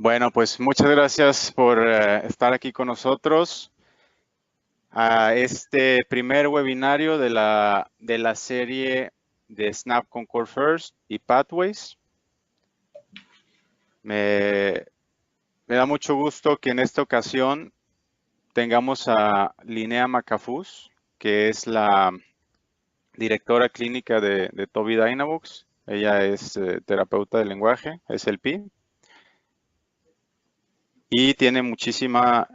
Bueno, pues muchas gracias por estar aquí con nosotros a este primer webinario de la serie de Snap Concord First y Pathways. Me da mucho gusto que en esta ocasión tengamos a Linnea Macafus, que es la directora clínica de Tobii Dynavox. Ella es terapeuta del lenguaje, SLP, y tiene muchísima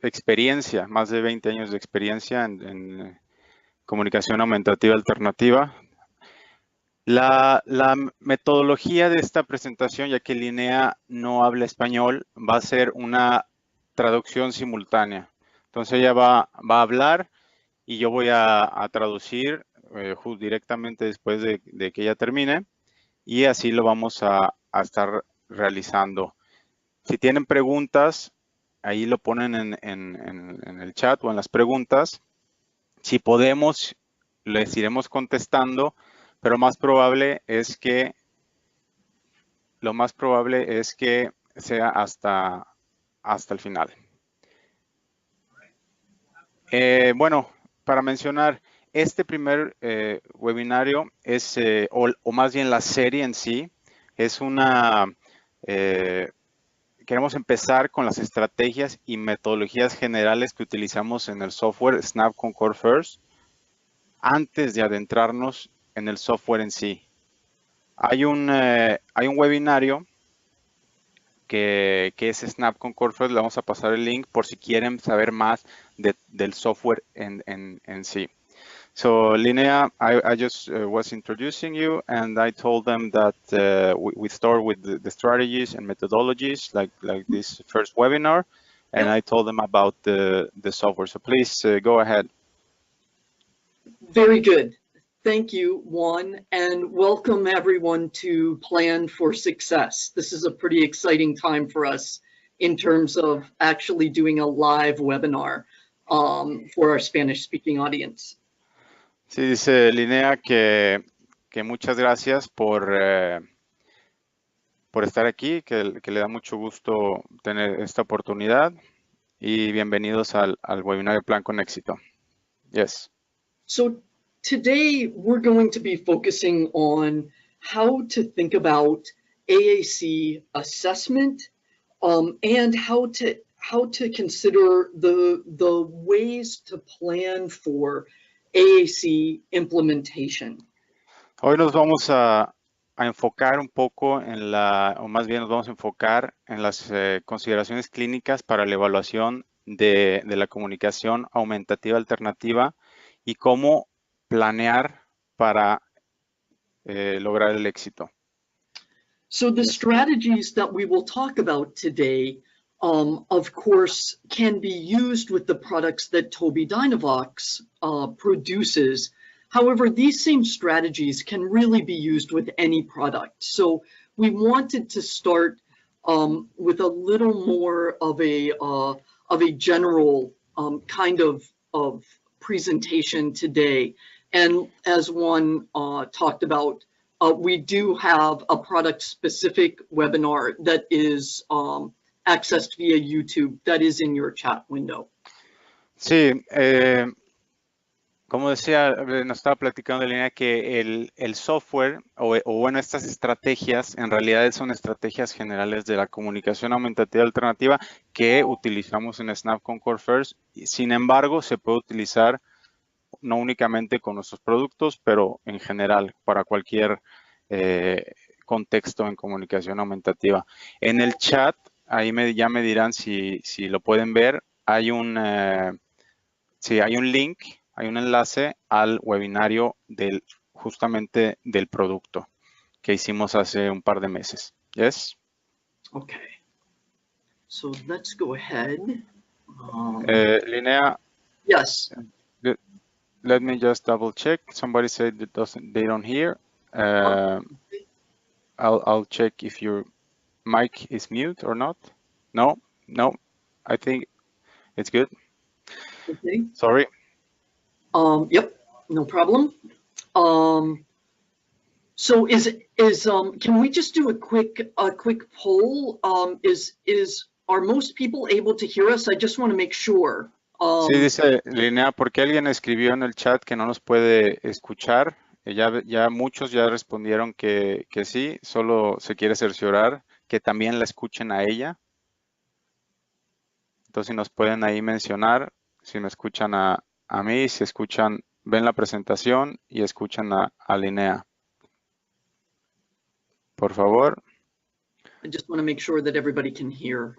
experiencia, más de 20 años de experiencia en comunicación aumentativa alternativa. La metodología de esta presentación, ya que Linnea no habla español, va a ser una traducción simultánea. Entonces ella va a hablar y yo voy a traducir directamente después de que ella termine, y así lo vamos a estar realizando. Si tienen preguntas, ahí lo ponen en el chat o en las preguntas. Si podemos, les iremos contestando, pero lo más probable es que sea hasta el final. Bueno, para mencionar, este primer webinario es, o más bien la serie en sí, es queremos empezar con las estrategias y metodologías generales que utilizamos en el software Snap Concord First antes de adentrarnos en el software en sí. Hay un webinario que es Snap Concord First. Le vamos a pasar el link por si quieren saber más del software en sí. So, Linnea, I just was introducing you, and I told them that we start with the strategies and methodologies, like this first webinar, and I told them about the software. So please go ahead. Very good. Thank you, Juan, and welcome everyone to Plan for Success. This is a pretty exciting time for us in terms of actually doing a live webinar for our Spanish-speaking audience. Sí, dice Linnea que muchas gracias por estar aquí, que le da mucho gusto tener esta oportunidad, y bienvenidos al webinario Plan con Éxito. Yes. So today we're going to be focusing on how to think about AAC assessment and how to consider the ways to plan for AAC implementation. Hoy nos vamos a enfocar un poco o más bien nos vamos a enfocar en las consideraciones clínicas para la evaluación de la comunicación aumentativa alternativa y cómo planear para lograr el éxito. So the strategies that we will talk about today, of course, can be used with the products that Tobii Dynavox produces. However, these same strategies can really be used with any product. So we wanted to start with a little more of a general kind of presentation today. And as one talked about, we do have a product-specific webinar that is accessed via YouTube that is in your chat window. Sí, como decía, nos estaba platicando Linnea que el software o bueno, estas estrategias en realidad son estrategias generales de la comunicación aumentativa alternativa que utilizamos en Snap Concord First. Sin embargo, se puede utilizar no únicamente con nuestros productos, pero en general para cualquier contexto en comunicación aumentativa. En el chat, ahí ya me dirán si lo pueden ver, hay un link, hay un enlace al webinario justamente del producto que hicimos hace un par de meses. Yes? Okay. So let's go ahead. Linnea? Yes. Let me just double check. Somebody said they don't hear. I'll check if your mic is mute or not. No, I think it's good. Okay. Sorry. Yep, no problem. So can we just do a quick poll? Are most people able to hear us? I just want to make sure. Sí, dice Linnea, porque alguien escribió en el chat que no nos puede escuchar. Ya muchos ya respondieron que sí, solo se quiere cerciorar que también la escuchen a ella. Entonces, si nos pueden ahí mencionar, si me escuchan a mí, si escuchan, ven la presentación y escuchan a Linnea. Por favor. I just want to make sure that everybody can hear.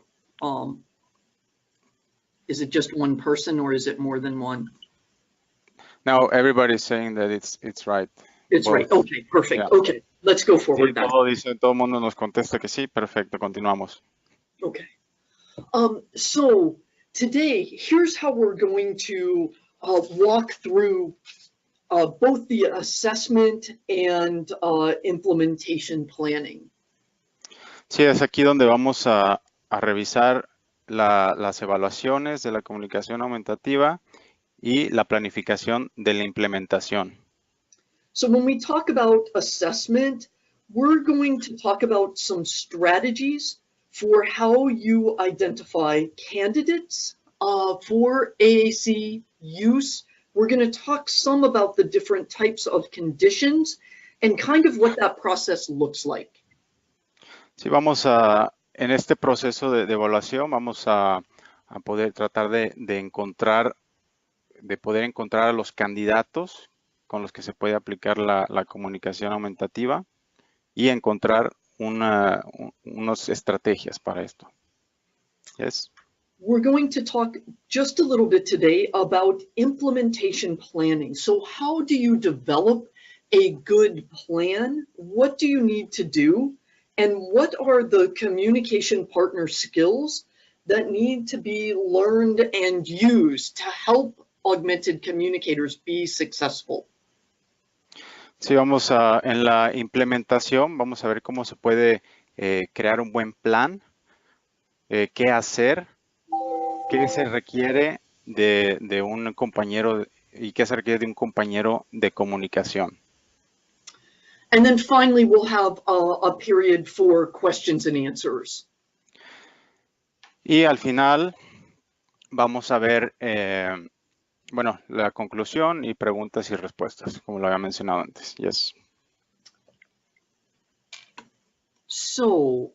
Is it just one person or is it more than one? No, everybody's saying that it's right. It's right. Okay, perfect. Yeah. Okay, let's go forward. Sí, todo el mundo nos contesta que sí. Perfecto, continuamos. Okay. So today, here's how we're going to walk through both the assessment and implementation planning. Sí, es aquí donde vamos a revisar las evaluaciones de la comunicación aumentativa y la planificación de la implementación. So when we talk about assessment, we're going to talk about some strategies for how you identify candidates for AAC use. We're going to talk some about the different types of conditions and kind of what that process looks like. Sí, en este proceso de evaluación vamos a poder tratar de poder encontrar a los candidatos con los que se puede aplicar la comunicación aumentativa y encontrar unas estrategias para esto. Yes. We're going to talk just a little bit today about implementation planning. So how do you develop a good plan? What do you need to do? And what are the communication partner skills that need to be learned and used to help augmented communicators be successful? Sí, en la implementación, vamos a ver cómo se puede crear un buen plan, qué hacer, qué se requiere de un compañero y qué se requiere de un compañero de comunicación. And then finally, we'll have a period for questions and answers. Y al final vamos a ver, bueno, la conclusión y preguntas y respuestas, como lo había mencionado antes. Yes. So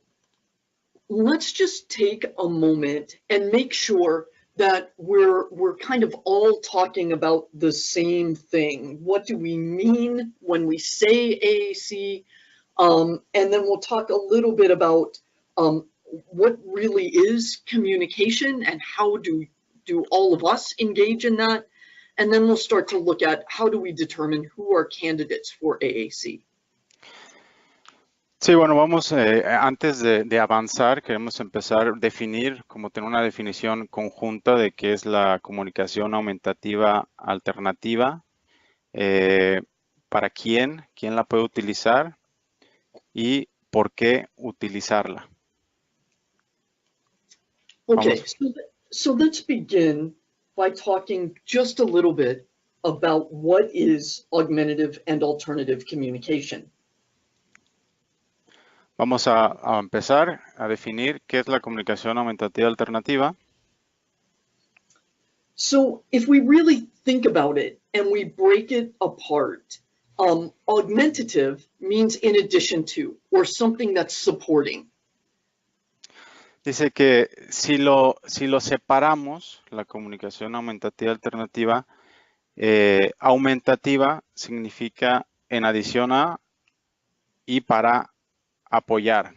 let's just take a moment and make sure that we're kind of all talking about the same thing. What do we mean when we say AAC? And then we'll talk a little bit about what really is communication and how do all of us engage in that? And then we'll start to look at how do we determine who are candidates for AAC. Sí, bueno, antes de avanzar, queremos empezar a definir, como tener una definición conjunta de qué es la comunicación aumentativa alternativa, para quién la puede utilizar y por qué utilizarla. Okay, so let's begin by talking just a little bit about what is augmentative and alternative communication. Vamos a empezar a definir qué es la comunicación aumentativa alternativa. So if we really think about it and we break it apart, augmentative means in addition to, or something that's supporting. Dice que si lo separamos, la comunicación aumentativa alternativa, aumentativa significa en adición a y para apoyar.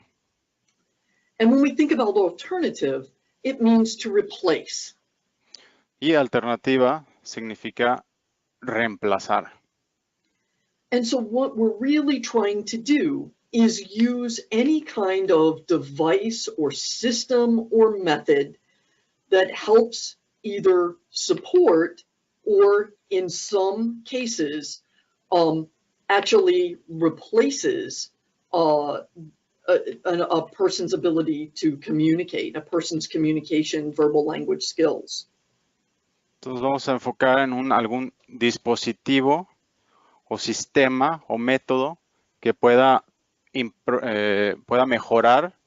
And when we think about alternative, it means to replace. Y alternativa significa reemplazar. And so what we're really trying to do is use any kind of device or system or method that helps either support or in some cases actually replaces a person's ability to communicate, a person's communication, verbal language skills. Entonces vamos a enfocar en algún dispositivo o sistema o método que pueda mejorar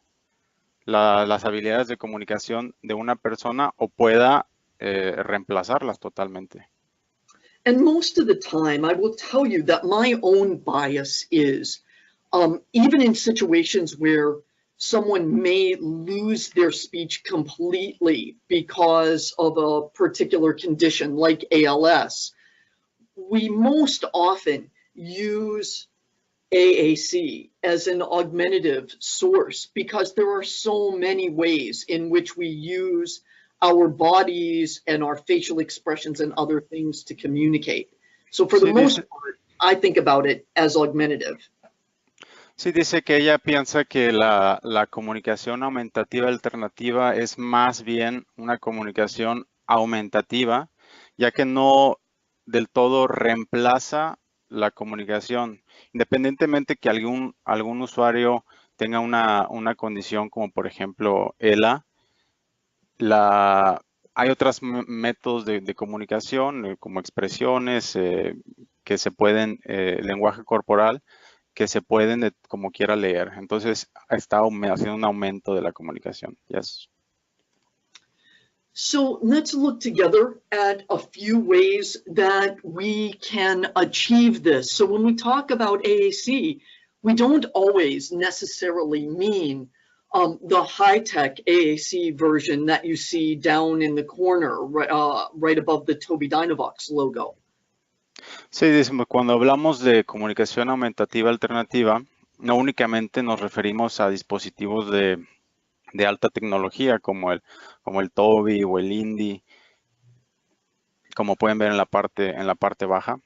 las habilidades de comunicación de una persona o pueda reemplazarlas totalmente. And most of the time, I will tell you that my own bias is, even in situations where someone may lose their speech completely because of a particular condition like ALS, we most often use AAC as an augmentative source because there are so many ways in which we use our bodies and our facial expressions and other things to communicate. So for the most part, I think about it as augmentative. Sí, dice que ella piensa que la comunicación aumentativa alternativa es más bien una comunicación aumentativa, ya que no del todo reemplaza la comunicación, independientemente que algún usuario tenga una condición como por ejemplo ELA. Hay otros métodos de comunicación, como expresiones que se pueden, lenguaje corporal, que se pueden como quiera leer. Entonces, está haciendo un aumento de la comunicación. Yes. So let's look together at a few ways that we can achieve this. So when we talk about AAC, we don't always necessarily mean the high-tech AAC version that you see down in the corner, right above the Tobii Dynavox logo. Sí, cuando hablamos de comunicación aumentativa alternativa, no únicamente nos referimos a dispositivos de alta tecnología como el Tobii o el Indie, como pueden ver en la parte baja.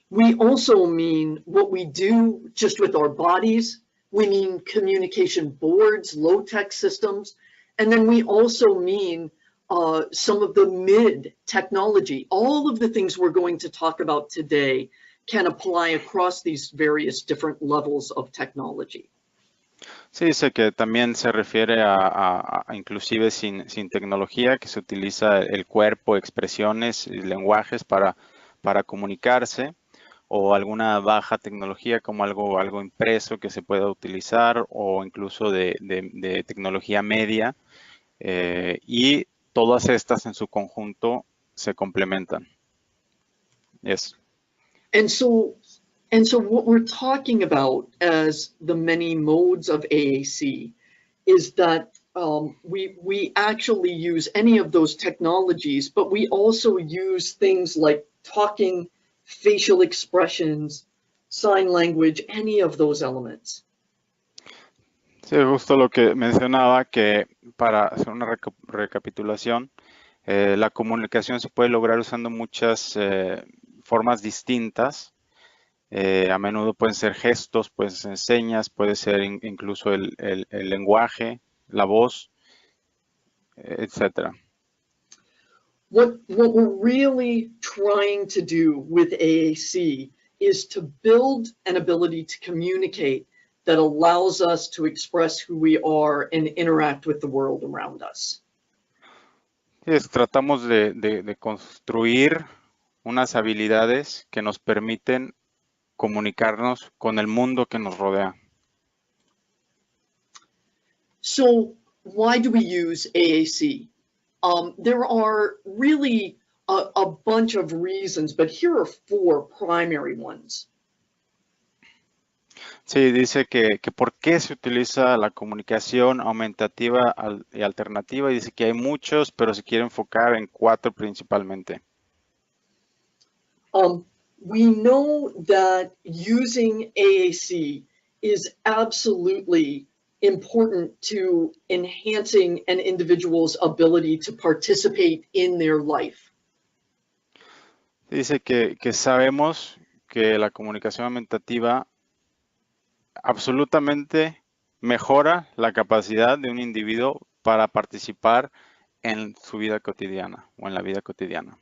We also mean what we do just with our bodies. We mean communication boards, low-tech systems, and then we also mean some of the mid-technology. All of the things we're going to talk about today can apply across these various different levels of technology. Sí, dice que también se refiere a inclusive sin tecnología, que se utiliza el cuerpo, expresiones y lenguajes para comunicarse, o alguna baja tecnología como algo impreso que se pueda utilizar, o incluso de tecnología media, y todas estas en su conjunto se complementan. Yes. And so what we're talking about as the many modes of AAC is that we actually use any of those technologies, but we also use things like talking, facial expressions, sign language, any of those elements. Sí, justo lo que mencionaba, que para hacer una recapitulación, la comunicación se puede lograr usando muchas formas distintas. A menudo pueden ser gestos, pueden ser señas, puede ser incluso el lenguaje, la voz, etc. What we're really trying to do with AAC is to build an ability to communicate that allows us to express who we are and interact with the world around us. Tratamos de construir unas habilidades que nos permiten comunicarnos con el mundo que nos rodea. So why do we use AAC? There are really a bunch of reasons, but here are four primary ones. Sí, dice que por qué se utiliza la comunicación aumentativa y alternativa, y dice que hay muchos, pero se quiere enfocar en cuatro principalmente. We know that using AAC is absolutely important to enhancing an individual's ability to participate in their life. Dice que sabemos que la comunicación aumentativa absolutamente mejora la capacidad de un individuo para participar en su vida cotidiana o en la vida cotidiana.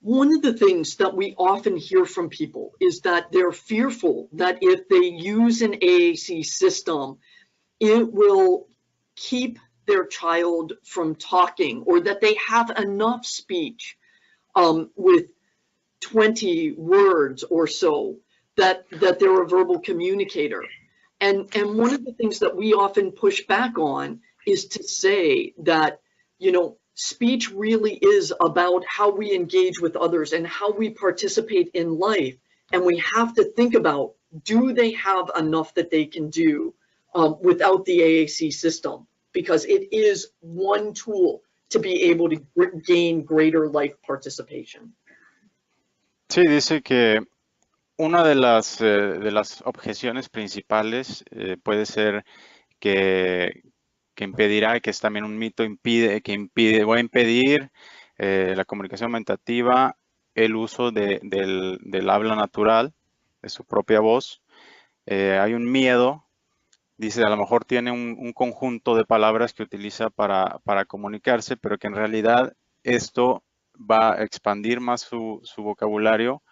One of the things that we often hear from people is that they're fearful that if they use an AAC system, it will keep their child from talking, or that they have enough speech with 20 words or so, that they're a verbal communicator. And one of the things that we often push back on is to say that, you know, speech really is about how we engage with others and how we participate in life. And we have to think about, do they have enough that they can do without the AAC system? Because it is one tool to be able to gain greater life participation. Sí, dice que una de las objeciones principales puede ser que impedirá, que es también un mito, va a impedir la comunicación aumentativa, el uso del habla natural, de su propia voz. Hay un miedo, dice, a lo mejor tiene un conjunto de palabras que utiliza para comunicarse, pero que en realidad esto va a expandir más su vocabulario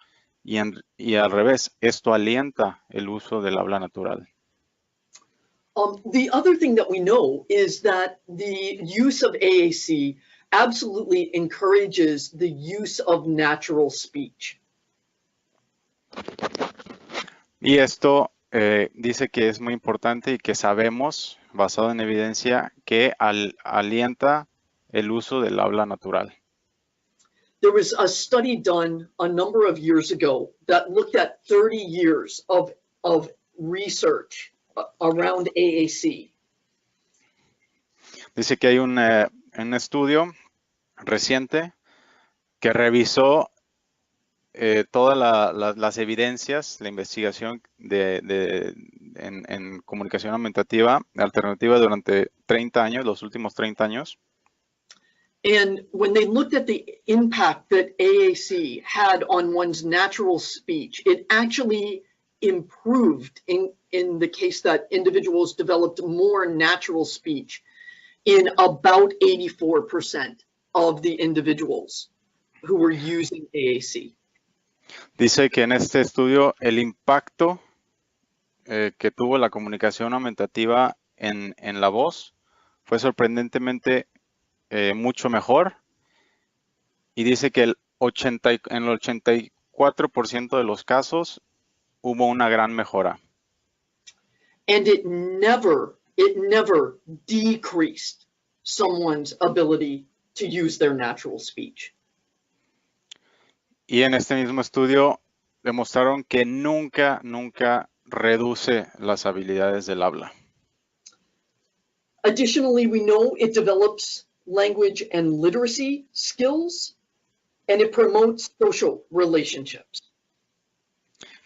y al revés, esto alienta el uso del habla natural. The other thing that we know is that the use of AAC absolutely encourages the use of natural speech. Y esto dice que es muy importante y que sabemos, basado en evidencia, que alienta el uso del habla natural. There was a study done a number of years ago that looked at 30 years of research around AAC. Dice que hay un estudio reciente que revisó todas las evidencias, la investigación en comunicación aumentativa alternativa durante 30 años, los últimos 30 años. And when they looked at the impact that AAC had on one's natural speech, it actually improved in the case that individuals developed more natural speech in about 84% of the individuals who were using AAC. Dice que en este estudio el impacto que tuvo la comunicación aumentativa en la voz fue sorprendentemente mucho mejor, y dice que en el 84% de los casos hubo una gran mejora. And it never decreased someone's ability to use their natural speech. Y en este mismo estudio demostraron que nunca reduce las habilidades del habla. Additionally, we know it develops language and literacy skills, and it promotes social relationships.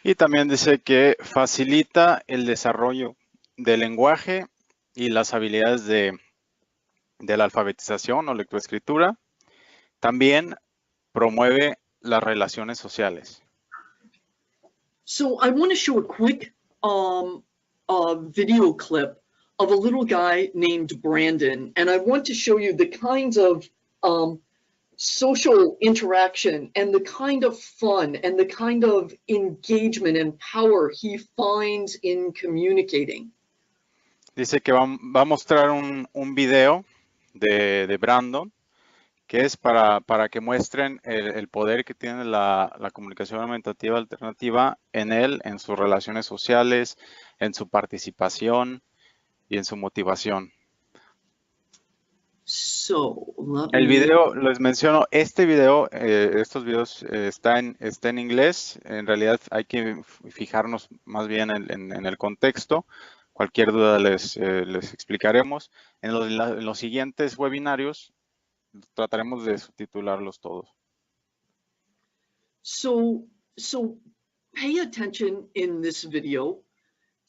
Y también dice que facilita el desarrollo del lenguaje y las habilidades de la alfabetización o lectoescritura. También promueve las relaciones sociales. So I want to show a quick video clip of a little guy named Brandon, and I want to show you the kinds of social interaction and the kind of fun and the kind of engagement and power he finds in communicating. Dice que va a mostrar un video de Brandon, que es para que muestren el poder que tiene la comunicación aumentativa alternativa en él, en sus relaciones sociales, en su participación y en su motivación. So, el video, les menciono, estos videos está en inglés. En realidad hay que fijarnos más bien en el contexto. Cualquier duda les explicaremos. En los siguientes webinarios trataremos de subtitularlos todos. So pay attention in this video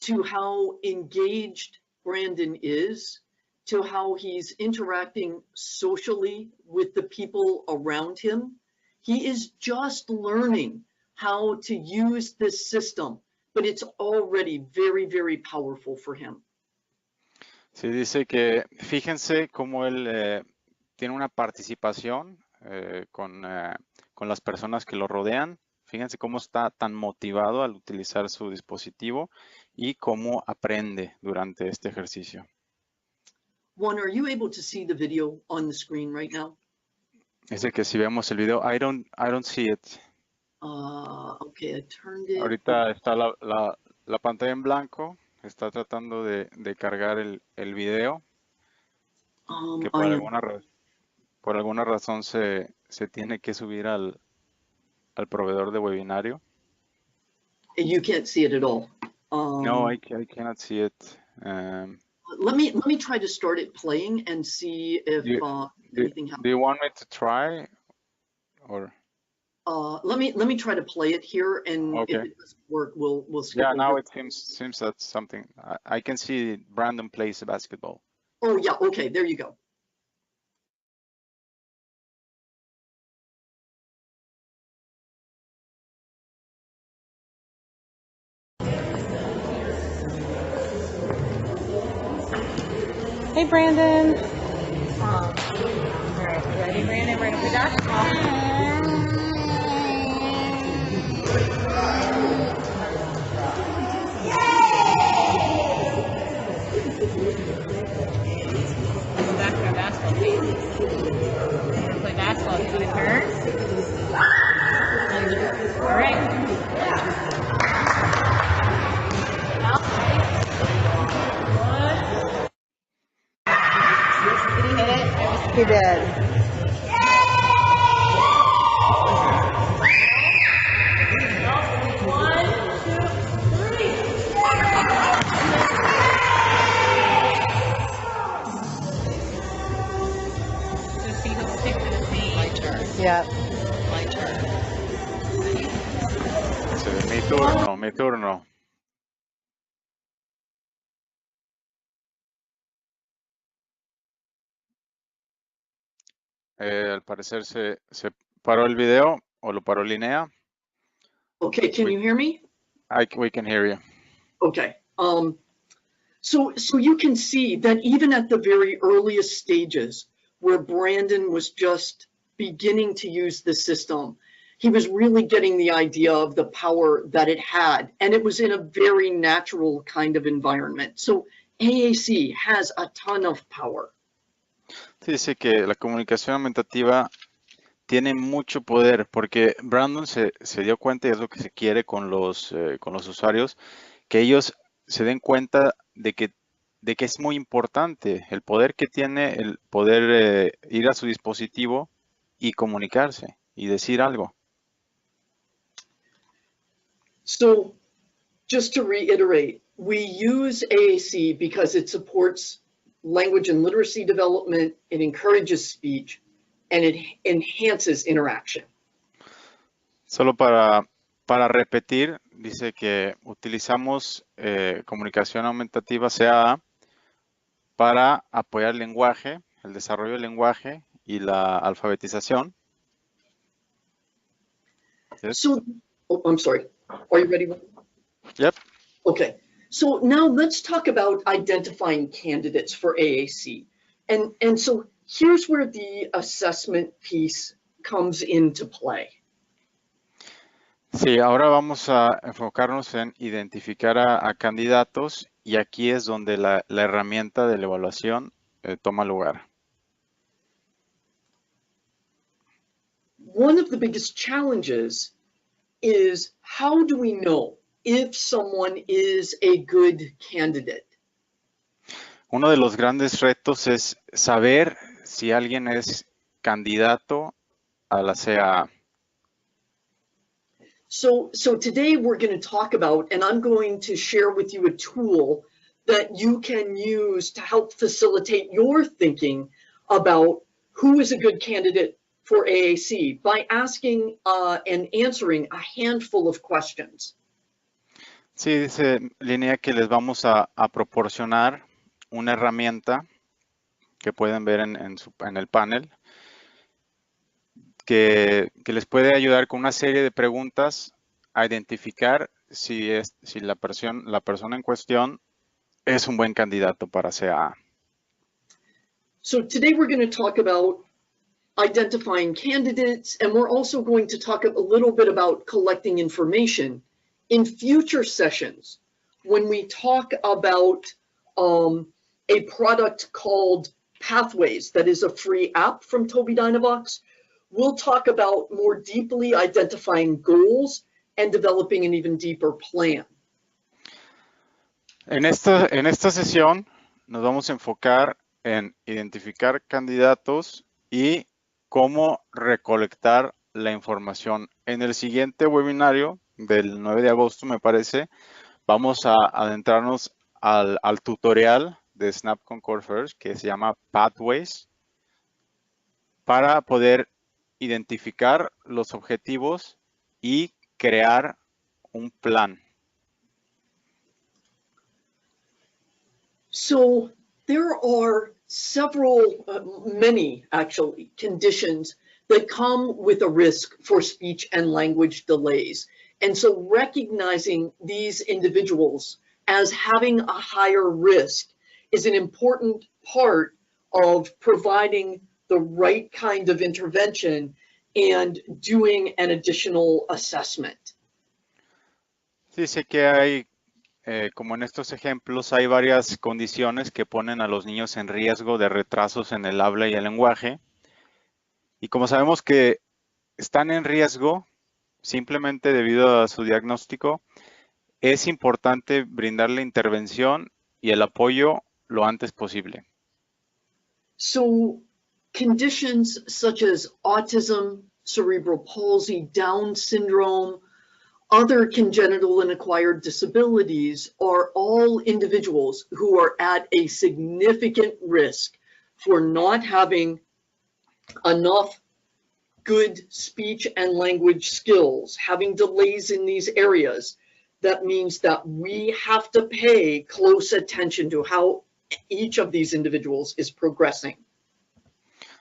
to how engaged Brandon is, to how he's interacting socially with the people around him. He is just learning how to use this system, but it's already very, very powerful for him. Sí, dice que fíjense cómo él tiene una participación con las personas que lo rodean. Fíjense cómo está tan motivado al utilizar su dispositivo y cómo aprende durante este ejercicio. Juan, are you able to see the video on the screen right now? Dice que si vemos el video, I don't see it. Okay, I turned it. Ahorita está la pantalla en blanco. Está tratando de cargar el video, que por alguna razón se tiene que subir al proveedor de webinario. You can't see it at all. No, I cannot see it. Let me try to start it playing and see if anything happens. Do you want me to try, or? Let me try to play it here, and Okay. if it doesn't work, we'll skip Yeah, over. now it seems that's something. I can see Brandon plays basketball. Oh yeah, okay, there you go. Hey, Brandon. Ready, Brandon? Right up the dot. Go back to our basketball team. We're gonna play basketball. Do the turn. All right. He did. Yeah. My turn. Mi turno. Al parecer se paró el video, o lo paró Linnea. Okay, can you hear me? We can hear you. Okay. So you can see that even at the very earliest stages, where Brandon was just beginning to use the system, he was really getting the idea of the power that it had, and it was in a very natural kind of environment. So AAC has a ton of power. Dice que la comunicación aumentativa tiene mucho poder, porque Brandon se dio cuenta, y es lo que se quiere con los usuarios, que ellos se den cuenta de que es muy importante el poder que tiene, el poder ir a su dispositivo y comunicarse y decir algo. So just to reiterate, we use AAC because it supports language and literacy development, it encourages speech, and it enhances interaction. Solo para repetir, dice que utilizamos comunicación aumentativa CAA para apoyar el lenguaje, el desarrollo del lenguaje y la alfabetización. Yes. So, oh, I'm sorry. Are you ready? Yep. Okay. So now let's talk about identifying candidates for AAC. And so here's where the assessment piece comes into play. Sí, ahora vamos a enfocarnos en identificar a candidatos, y aquí es donde la herramienta de la evaluación toma lugar. One of the biggest challenges is, how do we know if someone is a good candidate? Uno de los grandes retos es saber si alguien es candidato a la CAA. So today we're going to talk about, and I'm going to share with you a tool that you can use to help facilitate your thinking about who is a good candidate for AAC by asking and answering a handful of questions. Sí, dice Linnea que les vamos a proporcionar una herramienta que pueden ver en el panel, que les puede ayudar con una serie de preguntas a identificar si la persona en cuestión es un buen candidato para CAA. So today we're going to talk about identifying candidates, and we're also going to talk a little bit about collecting information. In future sessions, when we talk about a product called Pathways, that is a free app from Tobii Dynavox, we'll talk about more deeply identifying goals and developing an even deeper plan. En esta sesión nos vamos a enfocar en identificar candidatos y cómo recolectar la información. En el siguiente webinario del 9 de agosto, me parece, vamos a adentrarnos al tutorial de Snap Concord First que se llama Pathways para poder identificar los objetivos y crear un plan. So there are several, many actually, conditions that come with a risk for speech and language delays. And so recognizing these individuals as having a higher risk is an important part of providing the right kind of intervention and doing an additional assessment. Sí, sé que hay, como en estos ejemplos, hay varias condiciones que ponen a los niños en riesgo de retrasos en el habla y el lenguaje. Y como sabemos que están en riesgo simplemente debido a su diagnóstico, es importante brindarle intervención y el apoyo lo antes posible. So conditions such as autism, cerebral palsy, Down syndrome, other congenital and acquired disabilities are all individuals who are at a significant risk for not having enough good speech and language skills, having delays in these areas. That means that we have to pay close attention to how each of these individuals is progressing.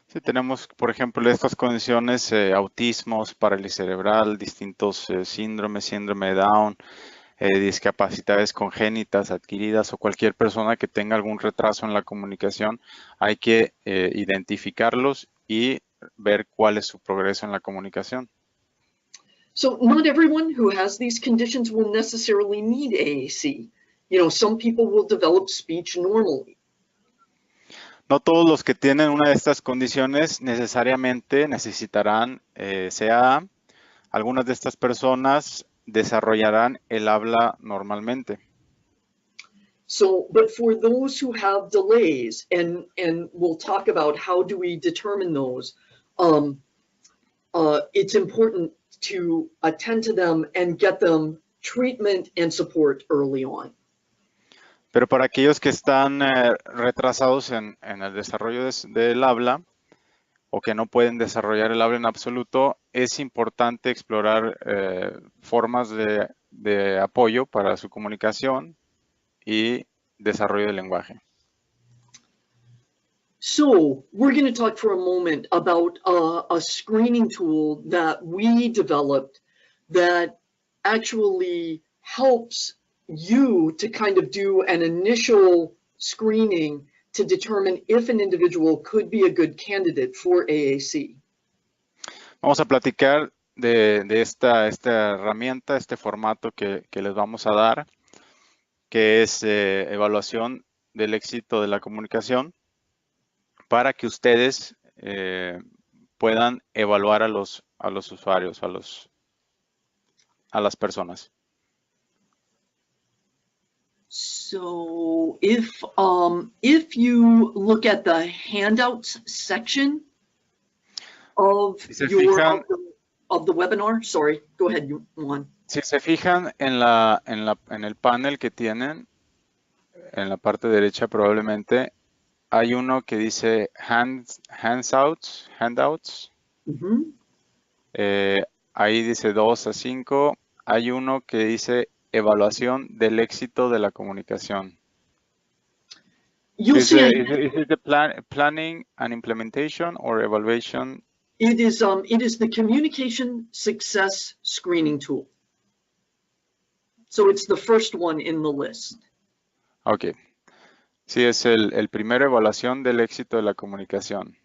Sí, tenemos, por ejemplo, estas condiciones, autismos, parálisis cerebral, distintos síndromes, síndrome de Down, discapacidades congénitas, adquiridas o cualquier persona que tenga algún retraso en la comunicación, hay que identificarlos y ver cuál es su progreso en la comunicación. So not everyone who has these conditions will necessarily need AAC. You know, some people will develop speech normally. No todos los que tienen una de estas condiciones necesariamente necesitarán CAA. Algunas de estas personas desarrollarán el habla normalmente. So, but for those who have delays, and we'll talk about how do we determine those, it's important to attend to them and get them treatment and support early on. Pero para aquellos que están retrasados en el desarrollo del habla o que no pueden desarrollar el habla en absoluto, es importante explorar formas de apoyo para su comunicación y desarrollo del lenguaje. So we're going to talk for a moment about a screening tool that we developed that actually helps you to kind of do an initial screening to determine if an individual could be a good candidate for AAC. Vamos a platicar de esta herramienta, este formato que les vamos a dar, que es evaluación del éxito de la comunicación, para que ustedes puedan evaluar a los usuarios, a las personas. So if you look at the handouts section of the webinar, sorry, go ahead, Juan. Si se fijan en el panel que tienen, en la parte derecha probablemente, hay uno que dice handouts. Mm-hmm. Ahí dice 2 a 5. Hay uno que dice evaluación del éxito de la comunicación. Is it the planning and implementation or evaluation? It is the communication success screening tool. So it's the first one in the list. Okay. Sí, es el primero, evaluación del éxito de la comunicación.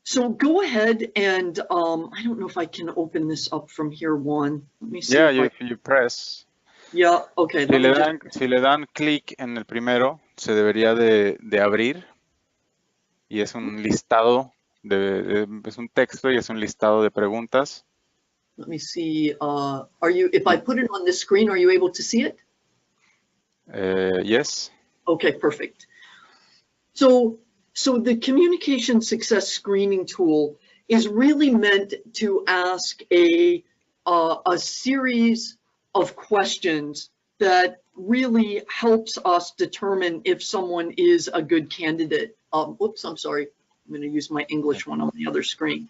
So go ahead and I don't know if I can open this up from here, Juan. Let me see. Yeah, you press. Yeah, okay. Si le dan clic en el primero, se debería de abrir. y es un listado, es un texto y es un listado de preguntas. Let me see. If I put it on this screen, are you able to see it? Yes. Okay, perfect. So the communication success screening tool is really meant to ask a series of questions that really helps us determine if someone is a good candidate. Oops, I'm sorry. I'm going to use my English one on the other screen.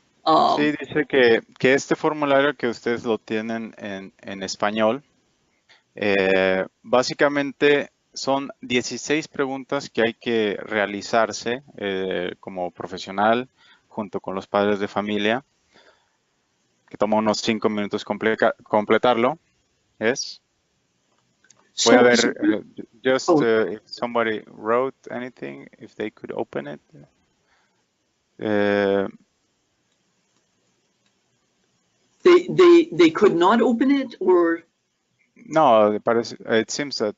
Sí, dice que este formulario que ustedes lo tienen en español, básicamente son 16 preguntas que hay que realizarse como profesional junto con los padres de familia, que toma unos 5 minutos completarlo. ¿Es? Voy a ver, if somebody wrote anything, if they could open it. They could not open it, or? No, it seems that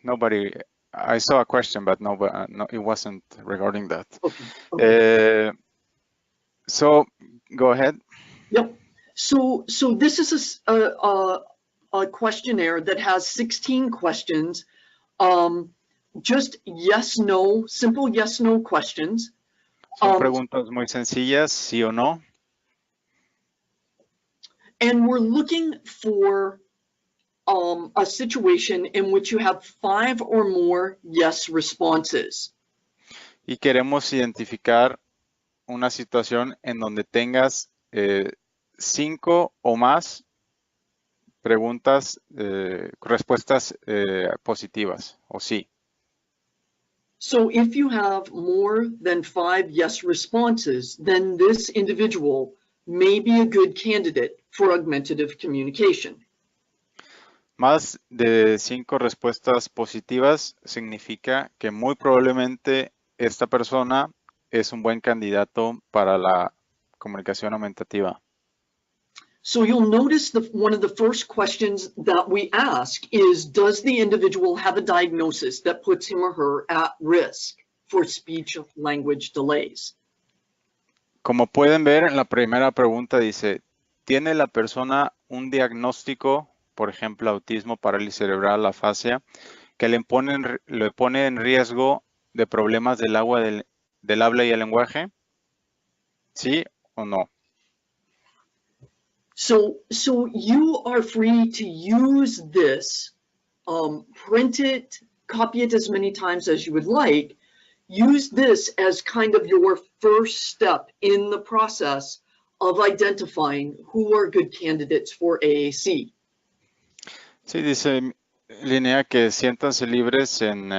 nobody. I saw a question, but no, it wasn't regarding that. Okay. So go ahead. Yep. So this is a questionnaire that has 16 questions. Just yes, no, simple yes, no questions. Son preguntas muy sencillas, sí o no. And we're looking for a situation in which you have 5 or more yes responses. Y queremos identificar una situación en donde tengas 5 o más preguntas, respuestas positivas o sí. So if you have more than 5 yes responses, then this individual may be a good candidate for augmentative communication. Más de 5 respuestas positivas significa que muy probablemente esta persona es un buen candidato para la comunicación aumentativa. So you'll notice one of the first questions that we ask is, does the individual have a diagnosis that puts him or her at risk for speech language delays? Como pueden ver, en la primera pregunta dice, ¿tiene la persona un diagnóstico, por ejemplo, autismo, parálisis cerebral, afasia, que le pone en riesgo de problemas del habla y el lenguaje? ¿Sí o no? So you are free to use this, print it, copy it as many times as you would like. Use this as kind of your first step in the process of identifying who are good candidates for AAC. Sí, dice Linnea que siéntanse libres en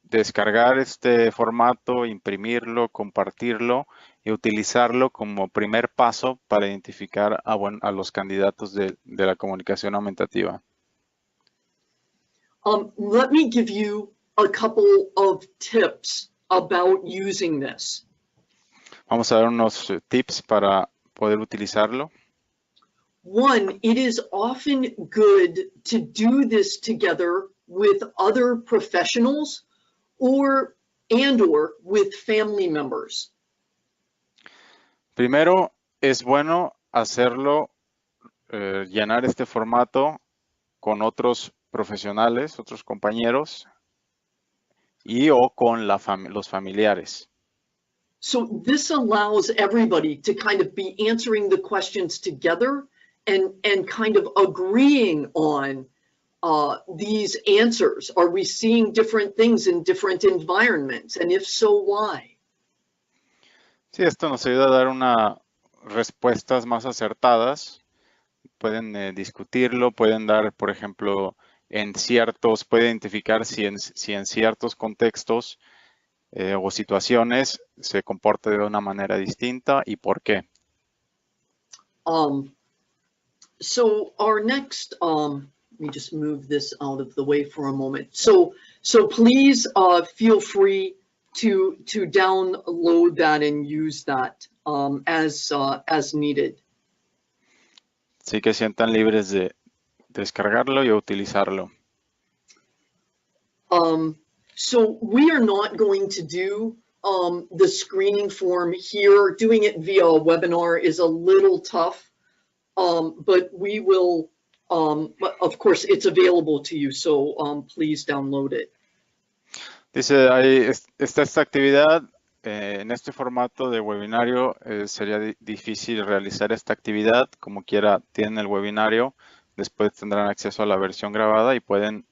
descargar este formato, imprimirlo, compartirlo y utilizarlo como primer paso para identificar a los candidatos de la comunicación aumentativa. Let me give you a couple of tips about using this. Vamos a dar unos tips para poder utilizarlo. One, it is often good to do this together with other professionals or with family members. Primero, es bueno hacerlo, llenar este formato con otros profesionales, otros compañeros y o con los familiares. So this allows everybody to kind of be answering the questions together and kind of agreeing on these answers. Are we seeing different things in different environments? And if so, why? Sí, esto nos ayuda a dar unas respuestas más acertadas. Pueden discutirlo, pueden dar, por ejemplo, puede identificar si en ciertos contextos o situaciones se comporta de una manera distinta y por qué. So our next, let me just move this out of the way for a moment. So please feel free to download that and use that as needed. Así que sientan libres de descargarlo y utilizarlo. So we are not going to do the screening form here. Doing it via a webinar is a little tough, but we will, of course, it's available to you, so please download it. Dice, ahí está esta actividad. En este formato de webinario sería difícil realizar esta actividad. Como quiera, tienen el webinario. Después tendrán acceso a la versión grabada y pueden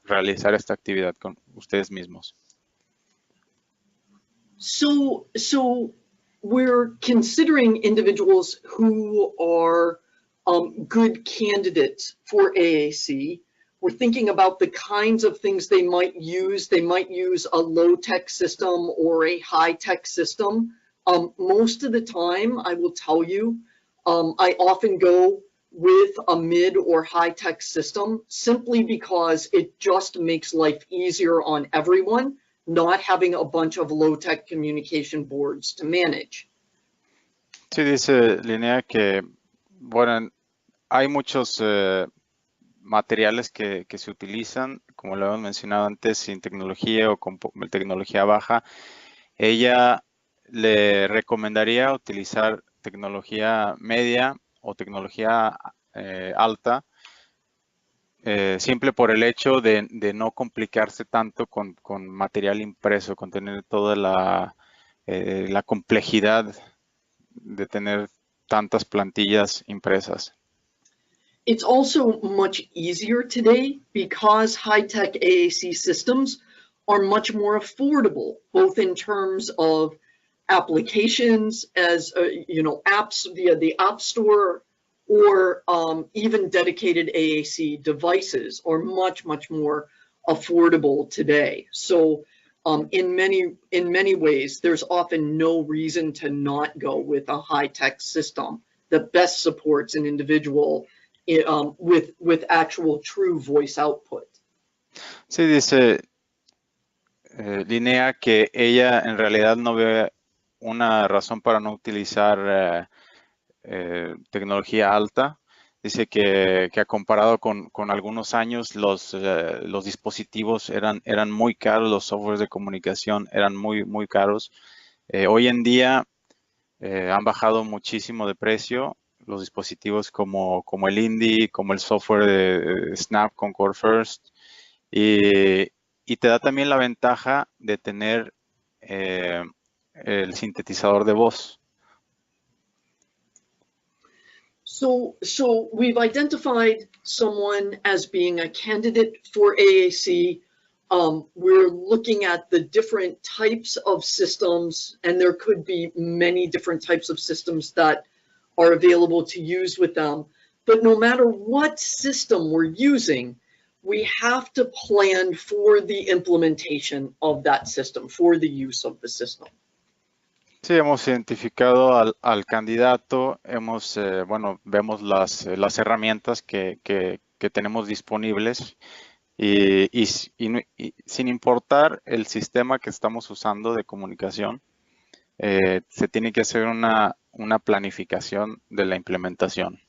realizar esta actividad con ustedes mismos. So we're considering individuals who are good candidates for AAC. We're thinking about the kinds of things they might use. They might use a low-tech system or a high-tech system. Most of the time, I will tell you, I often go with a mid or high-tech system simply because it just makes life easier on everyone, not having a bunch of low-tech communication boards to manage. Sí, dice Linnea que, bueno, hay muchos materiales que se utilizan, como lo hemos mencionado antes, sin tecnología o con tecnología baja. Ella le recomendaría utilizar tecnología media o tecnología alta, simple por el hecho de no complicarse tanto con material impreso, con tener toda la complejidad de tener tantas plantillas impresas. It's also much easier today because high-tech AAC systems are much more affordable, both in terms of applications as, apps via the App Store, or even dedicated AAC devices are much, much more affordable today. So in many ways, there's often no reason to not go with a high-tech system that best supports an individual with actual true voice output. Sí, dice Linnea que ella en realidad no ve una razón para no utilizar tecnología alta. Dice que ha comparado con algunos años los dispositivos eran muy caros, los softwares de comunicación eran muy caros. Hoy en día han bajado muchísimo de precio. Los dispositivos como el Indie, como el software de Snap con Core First, y te da también la ventaja de tener el sintetizador de voz. So we've identified someone as being a candidate for AAC. We're looking at the different types of systems, and there could be many different types of systems that are available to use with them. But no matter what system we're using, we have to plan for the implementation of that system, for the use of the system. Sí, hemos identificado al candidato, vemos las herramientas que tenemos disponibles y sin importar el sistema que estamos usando de comunicación, se tiene que hacer una planificación de la implementación.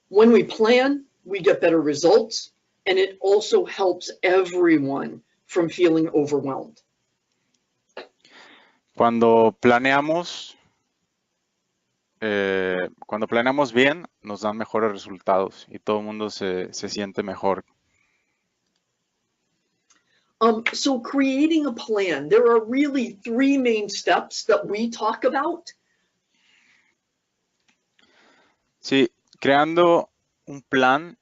When we plan, we get better results, and it also helps everyone from feeling overwhelmed. Cuando planeamos bien, nos dan mejores resultados y todo el mundo se siente mejor. So creating a plan, there are really three main steps that we talk about. Sí, creando un plan,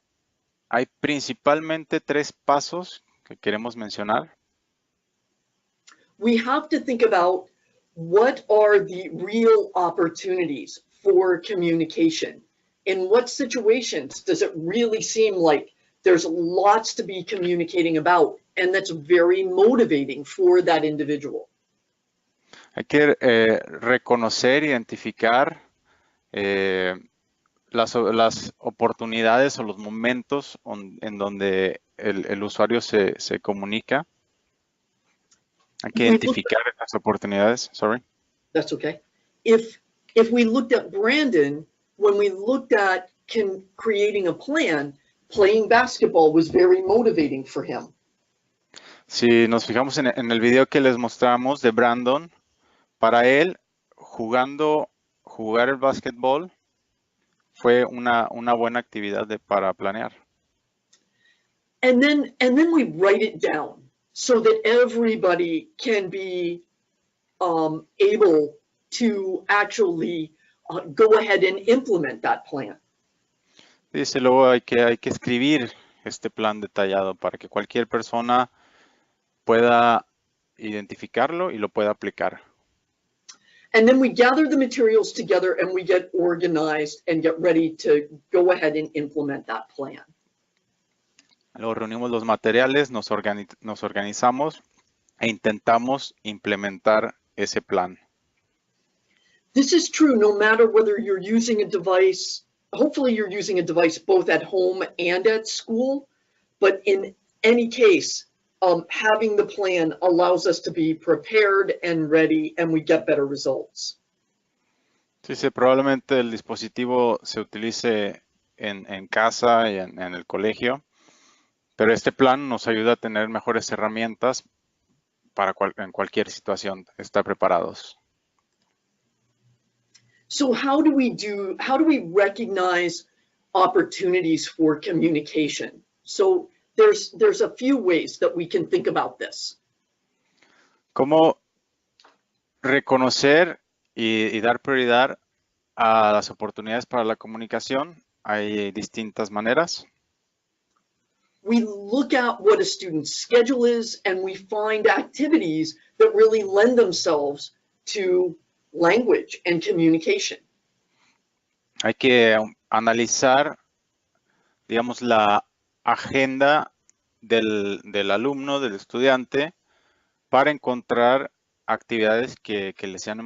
hay principalmente 3 pasos que queremos mencionar. We have to think about what are the real opportunities for communication. In what situations does it really seem like there's lots to be communicating about, and that's very motivating for that individual? Hay que reconocer, identificar las oportunidades o los momentos en donde el usuario se comunica. Hay que identificar las oportunidades. Sorry. That's okay. If we looked at Brandon, when we looked at creating a plan, playing basketball was very motivating for him. Si nos fijamos en el video que les mostramos de Brandon, para él jugar el básquetbol fue una buena actividad para planear. And then we write it down so that everybody can be able to actually go ahead and implement that plan. Dice, luego hay que escribir este plan detallado para que cualquier persona pueda identificarlo y lo pueda aplicar. And then we gather the materials together and we get organized and get ready to go ahead and implement that plan. Luego reunimos los materiales, nos organizamos e intentamos implementar ese plan. This is true no matter whether you're using a device, hopefully you're using a device both at home and at school, but in any case, having the plan allows us to be prepared and ready and we get better results. Sí, probablemente el dispositivo se utilice en casa y en el colegio, pero este plan nos ayuda a tener mejores herramientas para en cualquier situación, estar preparados. So how do we recognize opportunities for communication? So there's a few ways that we can think about this. ¿Cómo reconocer y dar prioridad a las oportunidades para la comunicación? Hay distintas maneras. We look at what a student's schedule is and we find activities that really lend themselves to language and communication. Hay que analizar, digamos, la agenda del alumno, del estudiante, para encontrar actividades que les sean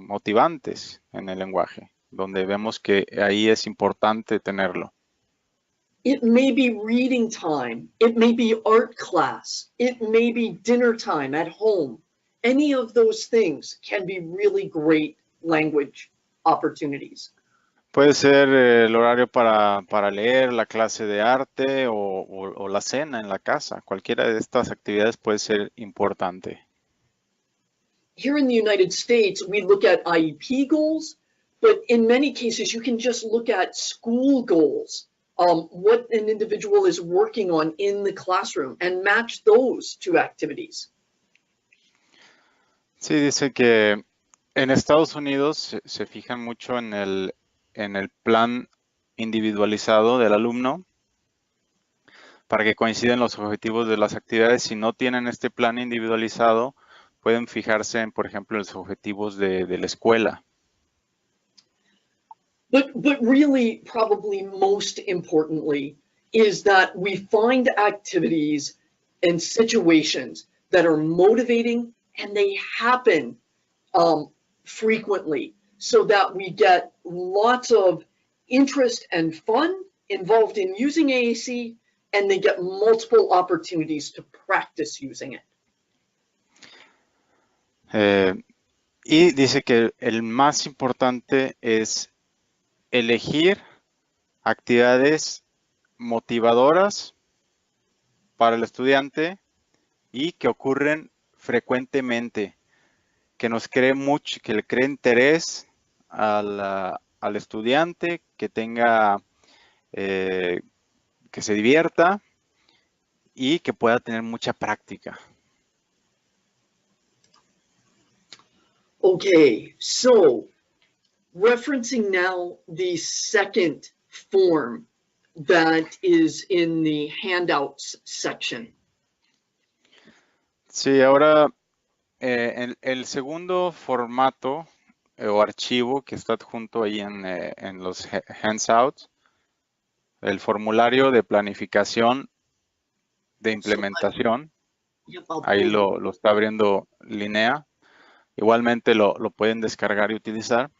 motivantes en el lenguaje, donde vemos que ahí es importante tenerlo. It may be reading time, it may be art class, it may be dinner time at home. Any of those things can be really great language opportunities. Puede ser el horario para leer, la clase de arte o la cena en la casa. Cualquiera de estas actividades puede ser importante. Here in the United States, we look at IEP goals, but in many cases, you can just look at school goals, what an individual is working on in the classroom, and match those to activities. Sí, dice que en Estados Unidos se fijan mucho en el plan individualizado del alumno para que coincidan los objetivos de las actividades. Si no tienen este plan individualizado, pueden fijarse en, por ejemplo, los objetivos de la escuela. But really, probably most importantly, is that we find activities and situations that are motivating and they happen frequently so that we get lots of interest and fun involved in using AAC and they get multiple opportunities to practice using it. Y dice que el más importante es elegir actividades motivadoras para el estudiante y que ocurren frecuentemente, que nos cree mucho, que le cree interés al estudiante, que tenga, que se divierta y que pueda tener mucha práctica. Okay, so referencing now the second form that is in the handouts section. Sí, ahora el segundo formato o archivo que está adjunto ahí en los handouts, el formulario de planificación de implementación, ahí lo está abriendo Linnea. Igualmente lo pueden descargar y utilizar.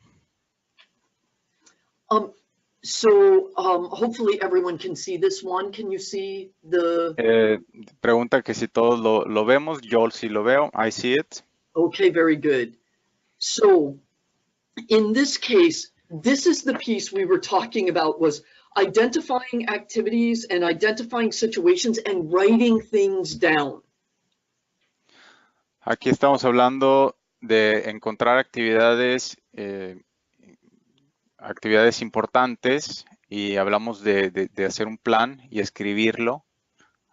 Hopefully everyone can see this one. Can you see the... Pregunta que si todos lo vemos. Yo sí lo veo. I see it. Okay, very good. So in this case, this is the piece we were talking about was identifying activities and identifying situations and writing things down. Aquí estamos hablando de encontrar actividades, actividades importantes y hablamos de hacer un plan y escribirlo.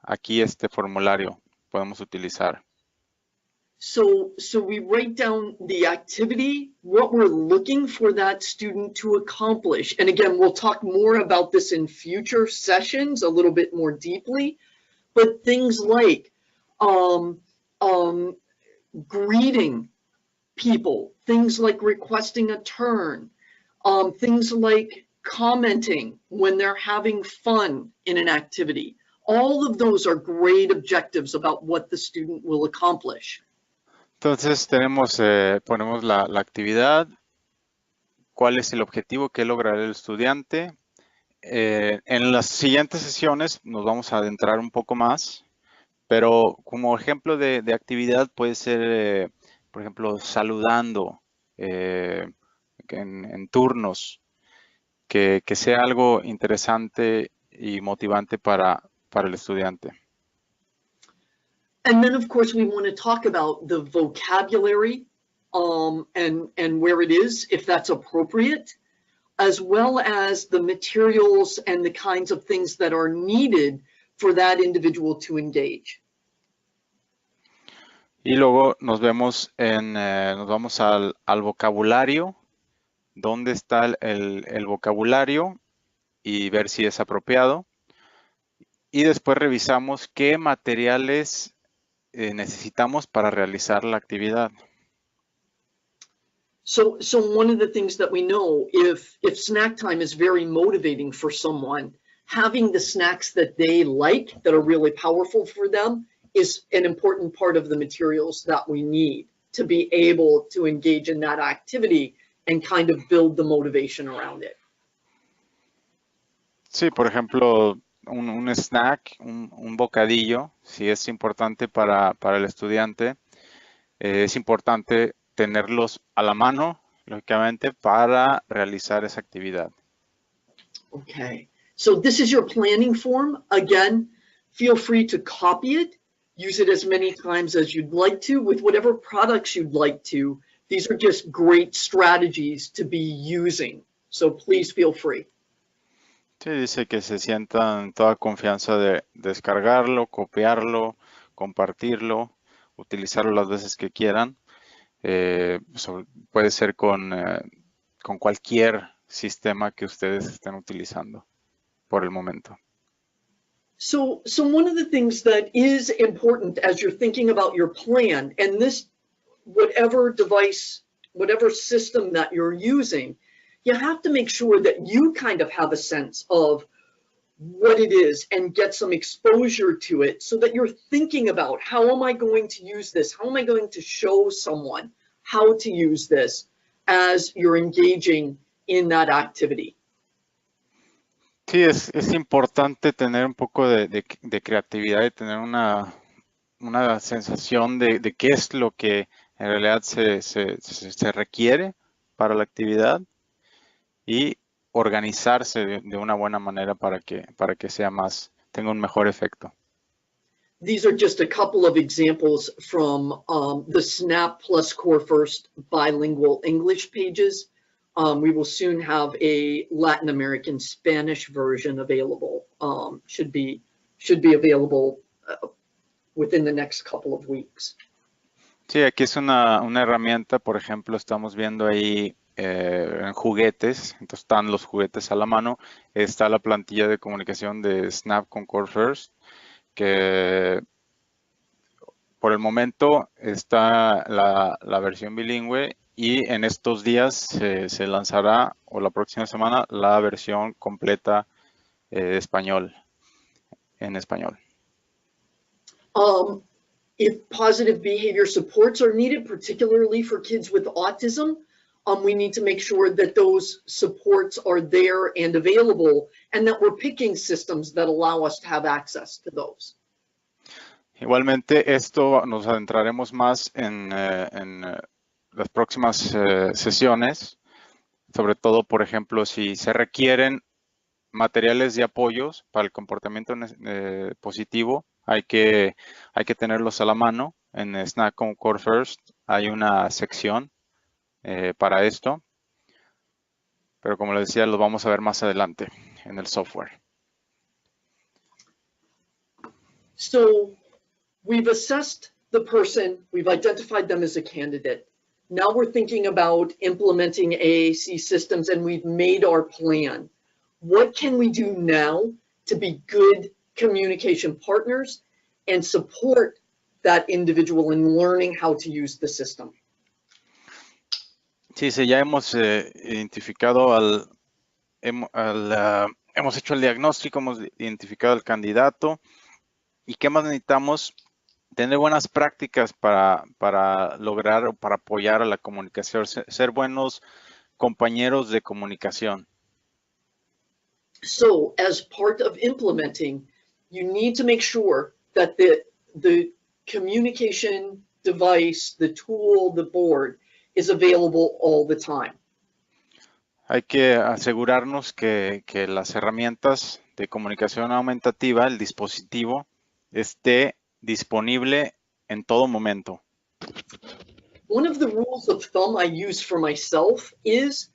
Aquí este formulario podemos utilizar. So we write down the activity, what we're looking for that student to accomplish. And again, we'll talk more about this in future sessions a little bit more deeply, but things like greeting people, things like requesting a turn, things like commenting when they're having fun in an activity. All of those are great objectives about what the student will accomplish. Entonces ponemos la actividad, cuál es el objetivo que logrará el estudiante. En las siguientes sesiones nos vamos a adentrar un poco más, pero como ejemplo de actividad puede ser, por ejemplo, saludando en turnos, que sea algo interesante y motivante para el estudiante. And then, of course, we want to talk about the vocabulary and where it is, if that's appropriate, as well as the materials and the kinds of things that are needed for that individual to engage. Y luego nos vamos nos vamos al vocabulario, dónde está el vocabulario y ver si es apropiado. Y después revisamos qué materiales necesitamos para realizar la actividad. So one of the things that we know, if snack time is very motivating for someone, having the snacks that they like, that are really powerful for them, is an important part of the materials that we need to be able to engage in that activity and kind of build the motivation around it. Sí, por ejemplo, un snack, un bocadillo, si es importante para el estudiante, es importante tenerlos a la mano, lógicamente, para realizar esa actividad. Okay, so this is your planning form. Again, feel free to copy it, use it as many times as you'd like to, with whatever products you'd like to. These are just great strategies to be using, so please feel free. Sí, dice que se sientan toda confianza de descargarlo, copiarlo, compartirlo, utilizarlo las veces que quieran. Puede ser con cualquier sistema que ustedes estén utilizando por el momento. So one of the things that is important as you're thinking about your plan, and this, whatever device, whatever system that you're using, you have to make sure that you kind of have a sense of what it is and get some exposure to it so that you're thinking about, how am I going to use this? How am I going to show someone how to use this as you're engaging in that activity? Sí, es importante tener un poco de creatividad y tener una sensación de qué es lo que en realidad se requiere para la actividad y organizarse de una buena manera para que tenga un mejor efecto. These are just a couple of examples from the SNAP Plus Core First bilingual English pages. We will soon have a Latin American Spanish version available. Should be available within the next couple of weeks. Sí, aquí es una herramienta, por ejemplo, estamos viendo ahí en juguetes, entonces están los juguetes a la mano, está la plantilla de comunicación de Snap con Core First, que por el momento está la versión bilingüe y en estos días se lanzará, o la próxima semana, la versión completa en español. If positive behavior supports are needed, particularly for kids with autism, we need to make sure that those supports are there and available, and that we're picking systems that allow us to have access to those. Igualmente, esto nos adentraremos más en las próximas sesiones, sobre todo, por ejemplo, si se requieren materiales de apoyos para el comportamiento positivo. Hay que tenerlos a la mano. En Snack on Core First hay una sección para esto. Pero como les decía, lo vamos a ver más adelante en el software. So we've assessed the person, we've identified them as a candidate. Now we're thinking about implementing AAC systems and we've made our plan. What can we do now to be good communication partners and support that individual in learning how to use the system? Sí, ya hemos identificado hemos hecho el diagnóstico, hemos identificado al candidato. ¿Y qué más necesitamos? Tener buenas prácticas para lograr o para apoyar a la comunicación, ser buenos compañeros de comunicación. So, as part of implementing, you need to make sure that the communication device, the tool, the board is available all the time. Hay que asegurarnos que las herramientas de comunicación aumentativa, el dispositivo, esté disponible en todo momento. One of the rules of thumb I use for myself is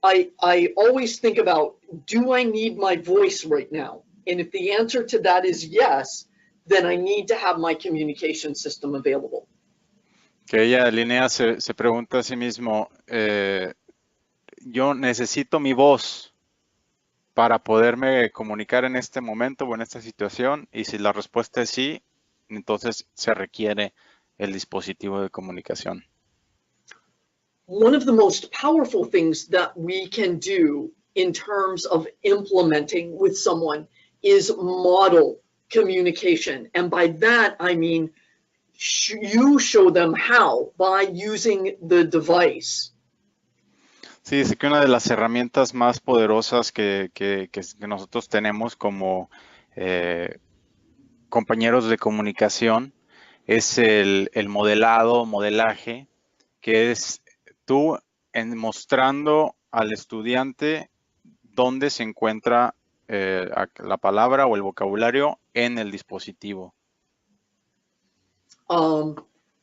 I always think about, do I need my voice right now? And if the answer to that is yes, then I need to have my communication system available. Que ella, Linnea, se pregunta a sí mismo, yo necesito mi voz para poderme comunicar en este momento o en esta situación, y si la respuesta es sí, entonces se requiere el dispositivo de comunicación. One of the most powerful things that we can do in terms of implementing with someone is model communication. And by that, I mean, you show them how by using the device. Sí, dice que una de las herramientas más poderosas que nosotros tenemos como compañeros de comunicación es el modelaje, que es tú mostrando al estudiante dónde se encuentra la palabra o el vocabulario en el dispositivo.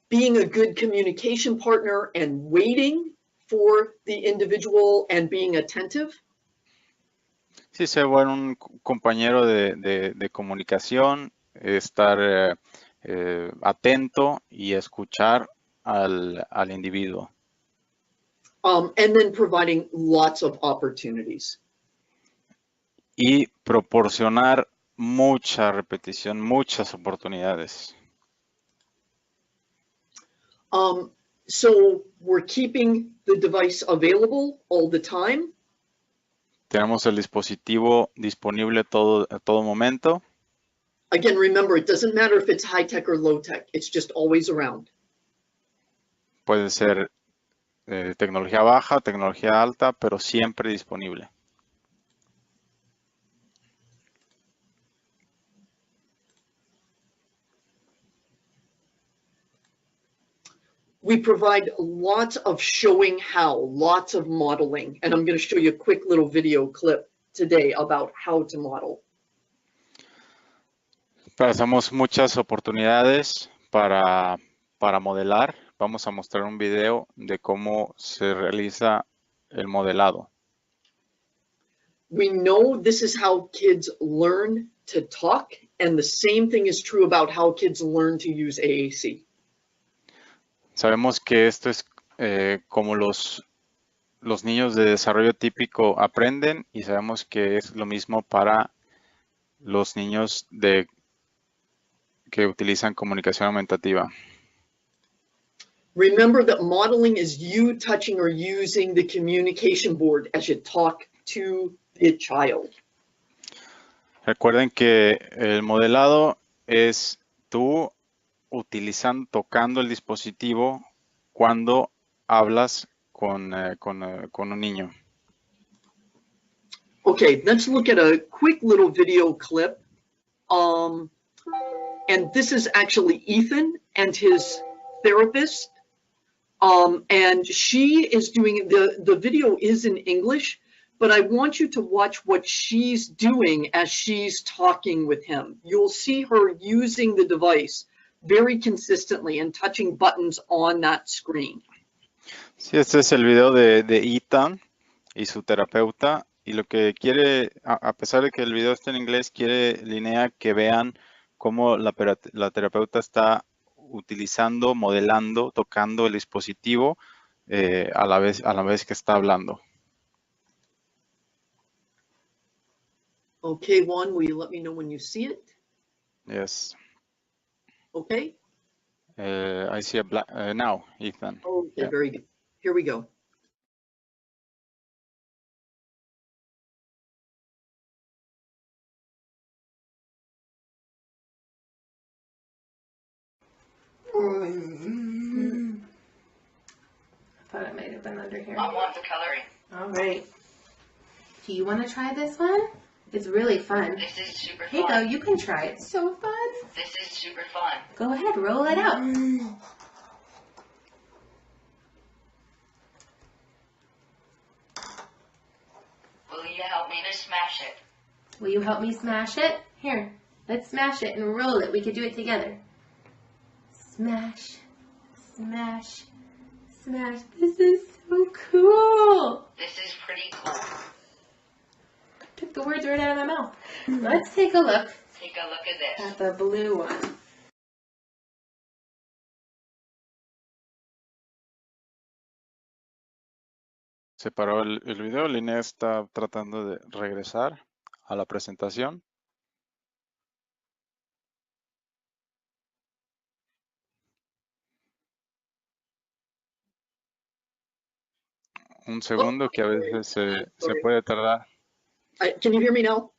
Being a good communication partner and waiting for the individual and being attentive. Sí, ser un compañero de comunicación, estar atento y escuchar al individuo. And then providing lots of opportunities. Y proporcionar mucha repetición, muchas oportunidades. So we're keeping the device available all the time. Tenemos el dispositivo disponible a todo momento. Again, remember, it doesn't matter if it's high tech or low tech. It's just always around. Puede ser tecnología baja, tecnología alta, pero siempre disponible. We provide lots of showing how, lots of modeling, and I'm going to show you a quick little video clip today about how to model. Pasamos muchas oportunidades para modelar. Vamos a mostrar un video de cómo se realiza el modelado. We know this is how kids learn to talk, and the same thing is true about how kids learn to use AAC. Sabemos que esto es como los niños de desarrollo típico aprenden, y sabemos que es lo mismo para los niños que utilizan comunicación aumentativa. Remember that modeling is you touching or using the communication board as you talk to the child. Recuerden que el modelado es tú tocando el dispositivo cuando hablas con un niño. Okay, let's look at a quick little video clip. And this is actually Ethan and his therapist. And she is doing, the video is in English, but I want you to watch what she's doing as she's talking with him. You'll see her using the device very consistently and touching buttons on that screen. Sí, este es el video de Esta y su terapeuta. Y lo que quiere, a pesar de que el video está en inglés, quiere Linnea que vean cómo la terapeuta está utilizando, modelando, tocando el dispositivo a la vez que está hablando. Okay, Juan, will you let me know when you see it? Yes. Okay. I see a black now, Ethan. Okay, Yeah. very good. Here we go. I thought it might have been under here. I want the coloring. All right. Do you want to try this one? It's really fun. This is super Here you go. fun. You can try it. So fun. This is super fun. Go ahead. Roll it out. Will you help me to smash it? Will you help me smash it? Here. Let's smash it and roll it. We could do it together. Smash. Smash. Smash. This is so cool. This is pretty cool. Took the words right out of my mouth. Let's take a look Take a look at this. at the blue one. Se paró el video. Linnea está tratando de regresar a la presentación. Un segundo que a veces se puede tardar. Can you hear me now?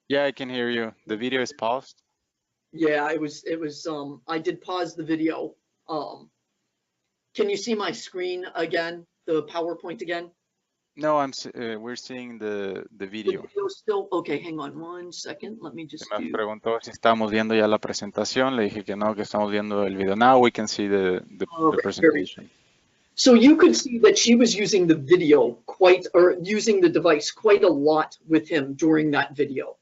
Yeah, I can hear you. The video is paused. Yeah, it was, I did pause the video. Can you see my screen again, the PowerPoint again? No, we're seeing the video. The video still, okay, hang on one second. Let me just Me do, preguntó si estábamos viendo ya la presentación. Le dije que no, que estamos viendo el video. Now we can see the Okay, presentation. so you could see that she was using the video using the device quite a lot with him during that video.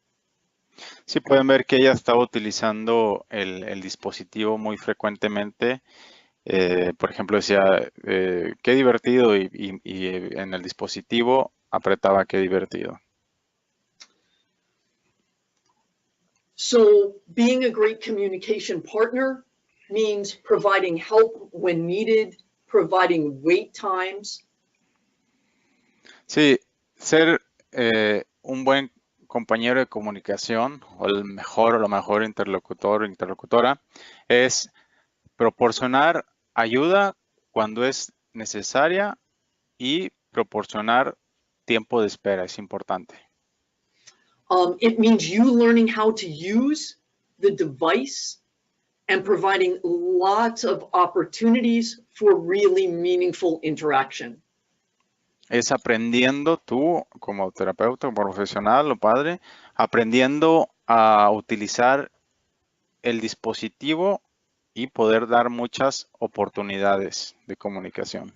Sí, pueden ver que ella estaba utilizando el dispositivo muy frecuentemente. Por ejemplo, decía, qué divertido, y en el dispositivo apretaba qué divertido. So being a great communication partner means providing help when needed, providing wait times. Sí, ser un buen compañero de comunicación o el mejor o la mejor interlocutor o interlocutora es proporcionar ayuda cuando es necesaria y proporcionar tiempo de espera. Es importante. It means you learning how to use the device and providing lots of opportunities for really meaningful interaction. Es aprendiendo tú como terapeuta, como profesional o padre, aprendiendo a utilizar el dispositivo y poder dar muchas oportunidades de comunicación.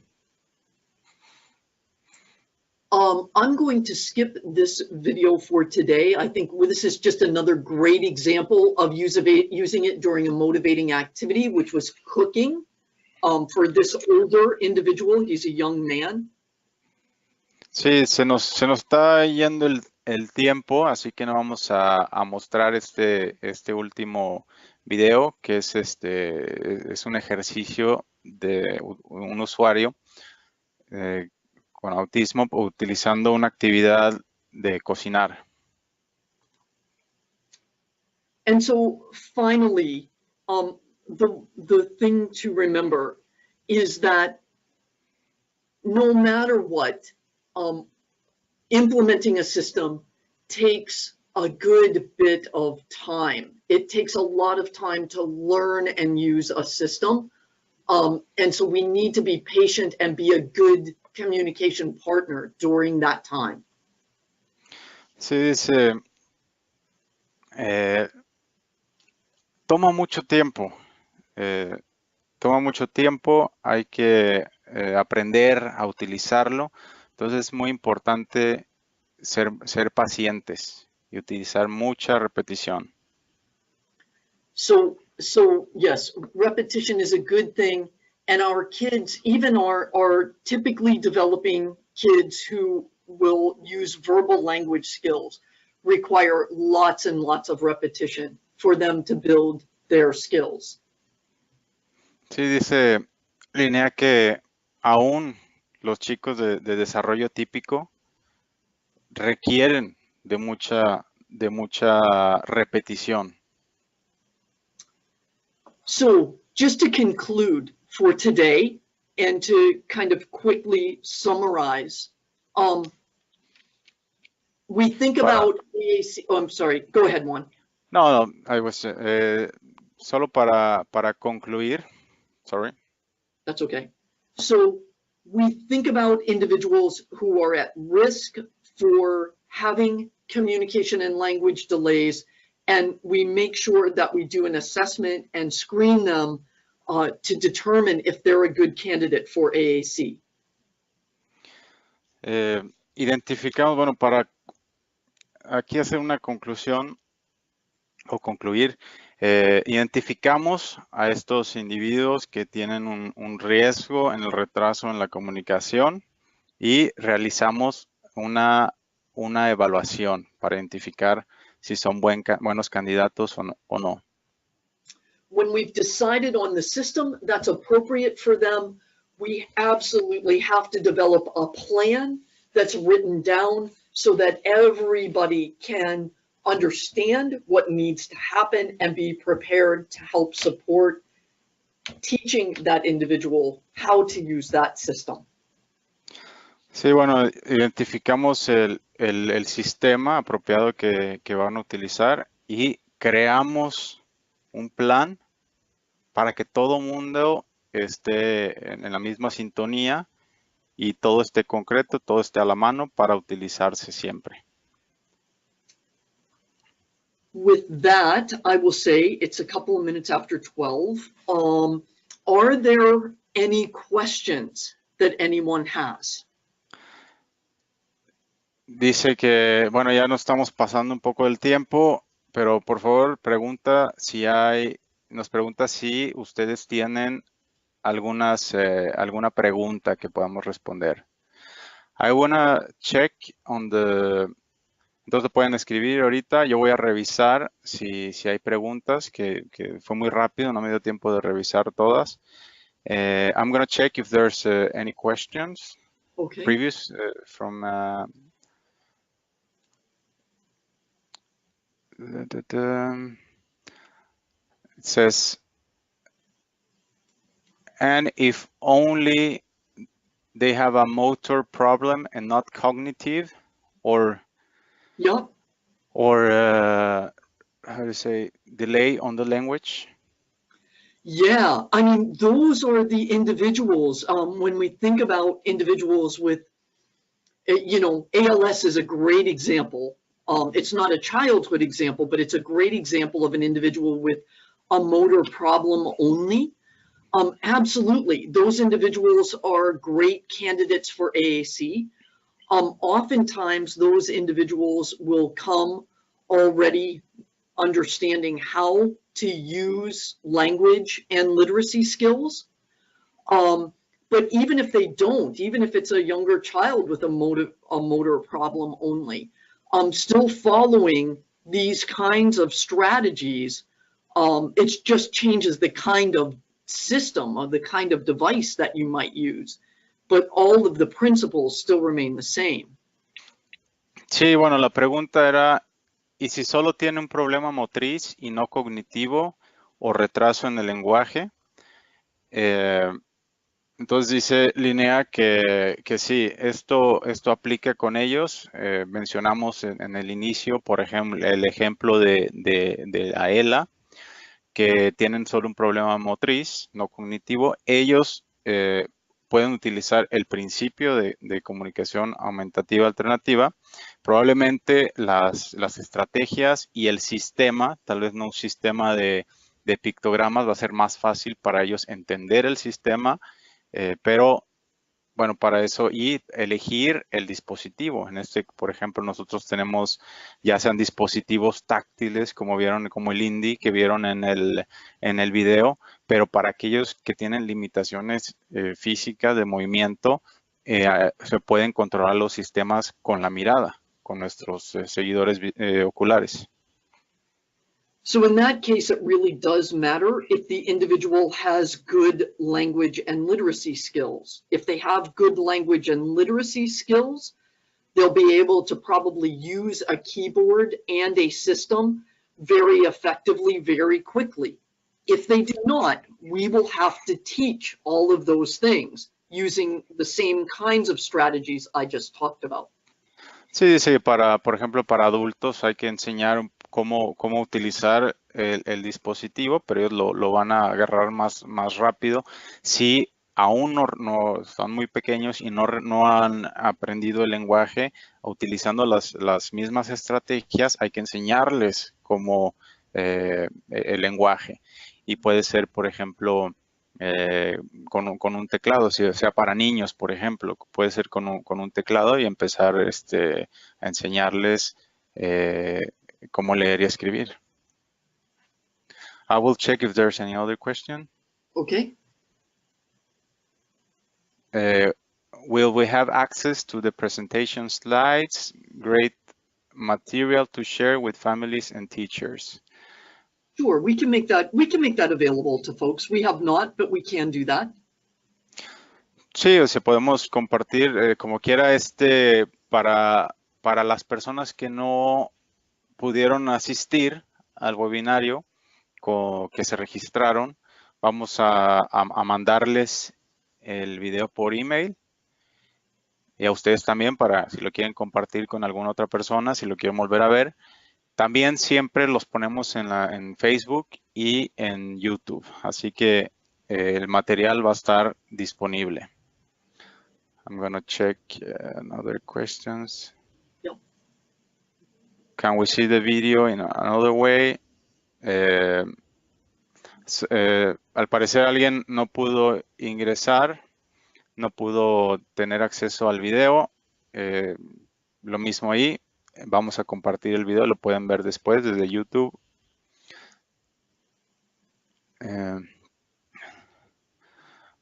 I'm going to skip this video for today. I think this is just another great example of using it during a motivating activity, which was cooking. For this older individual, he's a young man. Sí, se nos está yendo el tiempo, así que no vamos a mostrar este último video, que es un ejercicio de un usuario con autismo utilizando una actividad de cocinar. And so finally, the thing to remember is that no matter what, implementing a system takes a good bit of time. It takes a lot of time to learn and use a system. And so we need to be patient and be a good communication partner during that time. Sí, dice, toma mucho tiempo. Hay que aprender a utilizarlo. Entonces es muy importante ser pacientes y utilizar mucha repetición. So yes, repetition is a good thing. And our kids, even our typically developing kids who will use verbal language skills, require lots and lots of repetition for them to build their skills. Sí, dice Linnea que aún los chicos de desarrollo típico requieren de mucha repetición. So just to conclude for today and to kind of quickly summarize, we think about AAC. Oh, I'm sorry. Go ahead, Juan. No, I was solo para concluir. Sorry. That's okay. So we think about individuals who are at risk for having communication and language delays, and we make sure that we do an assessment and screen them to determine if they're a good candidate for AAC. Identificamos, bueno, para aquí hacer una conclusión o concluir, identificamos a estos individuos que tienen un riesgo en el retraso en la comunicación y realizamos una evaluación para identificar si son buenos candidatos o no. When we've decided on the system that's appropriate for them, we absolutely have to develop a plan that's written down so that everybody can understand what needs to happen and be prepared to help support teaching that individual how to use that system. Sí, bueno, identificamos el sistema apropiado que van a utilizar y creamos un plan para que todo mundo esté en la misma sintonía y todo esté concreto, todo esté a la mano para utilizarse siempre. With that, I will say it's a couple of minutes after 12. Are there any questions that anyone has? Dice que, bueno, ya nos estamos pasando un poco del tiempo, pero por favor nos pregunta si ustedes tienen alguna pregunta que podamos responder. I wanna check on the... Entonces pueden escribir ahorita. Yo voy a revisar si hay preguntas, que fue muy rápido, no me dio tiempo de revisar todas. I'm gonna check if there's any questions. Okay. Previous from... It says, and if only they have a motor problem and not cognitive, or Yep. or how to say, delay on the language? Yeah, I mean, those are the individuals. When we think about individuals with, ALS is a great example. It's not a childhood example, but it's a great example of an individual with a motor problem only. Absolutely, those individuals are great candidates for AAC. Oftentimes, those individuals will come already understanding how to use language and literacy skills. But even if they don't, even if it's a younger child with a motor problem only, still following these kinds of strategies, it just changes the kind of system or the kind of device that you might use. But all of the principles still remain the same. Sí, bueno, la pregunta era, ¿y si solo tiene un problema motriz y no cognitivo o retraso en el lenguaje? Entonces dice Linnea que sí, esto aplica con ellos. Mencionamos en el inicio, por ejemplo, el ejemplo de Aela, que tienen solo un problema motriz, no cognitivo. Ellos pueden utilizar el principio de comunicación aumentativa alternativa. Probablemente las estrategias y el sistema, tal vez no un sistema de pictogramas, va a ser más fácil para ellos entender el sistema, pero bueno, para eso y elegir el dispositivo. En este, por ejemplo, nosotros tenemos ya sean dispositivos táctiles, como vieron, como el Indie que vieron en el video, pero para aquellos que tienen limitaciones físicas de movimiento, se pueden controlar los sistemas con la mirada, con nuestros seguidores oculares. So in that case, it really does matter if the individual has good language and literacy skills. If they have good language and literacy skills, they'll be able to probably use a keyboard and a system very effectively, very quickly. If they do not, we will have to teach all of those things using the same kinds of strategies I just talked about. Sí, dice, por ejemplo, para adultos hay que enseñar cómo utilizar el dispositivo, pero ellos lo van a agarrar más rápido. Si aún no están muy pequeños y no han aprendido el lenguaje, utilizando las mismas estrategias, hay que enseñarles cómo el lenguaje. Y puede ser, por ejemplo, con un teclado, si sea para niños, por ejemplo, puede ser con un teclado y empezar a enseñarles cómo leer y escribir. I will check if there's any other question. Okay. Will we have access to the presentation slides? Great material to share with families and teachers. Sure, we can make that available to folks. We have not, but we can do that. Sí, o sea, podemos compartir como quiera para las personas que no pudieron asistir al webinario que se registraron. Vamos a mandarles el video por email y a ustedes también para si lo quieren compartir con alguna otra persona, si lo quieren volver a ver. También siempre los ponemos en Facebook y en YouTube, así que el material va a estar disponible. I'm going to check another questions. Yep. Can we see the video in another way? Al parecer alguien no pudo ingresar, no pudo tener acceso al video. Lo mismo ahí. Vamos a compartir el video, lo pueden ver después desde YouTube.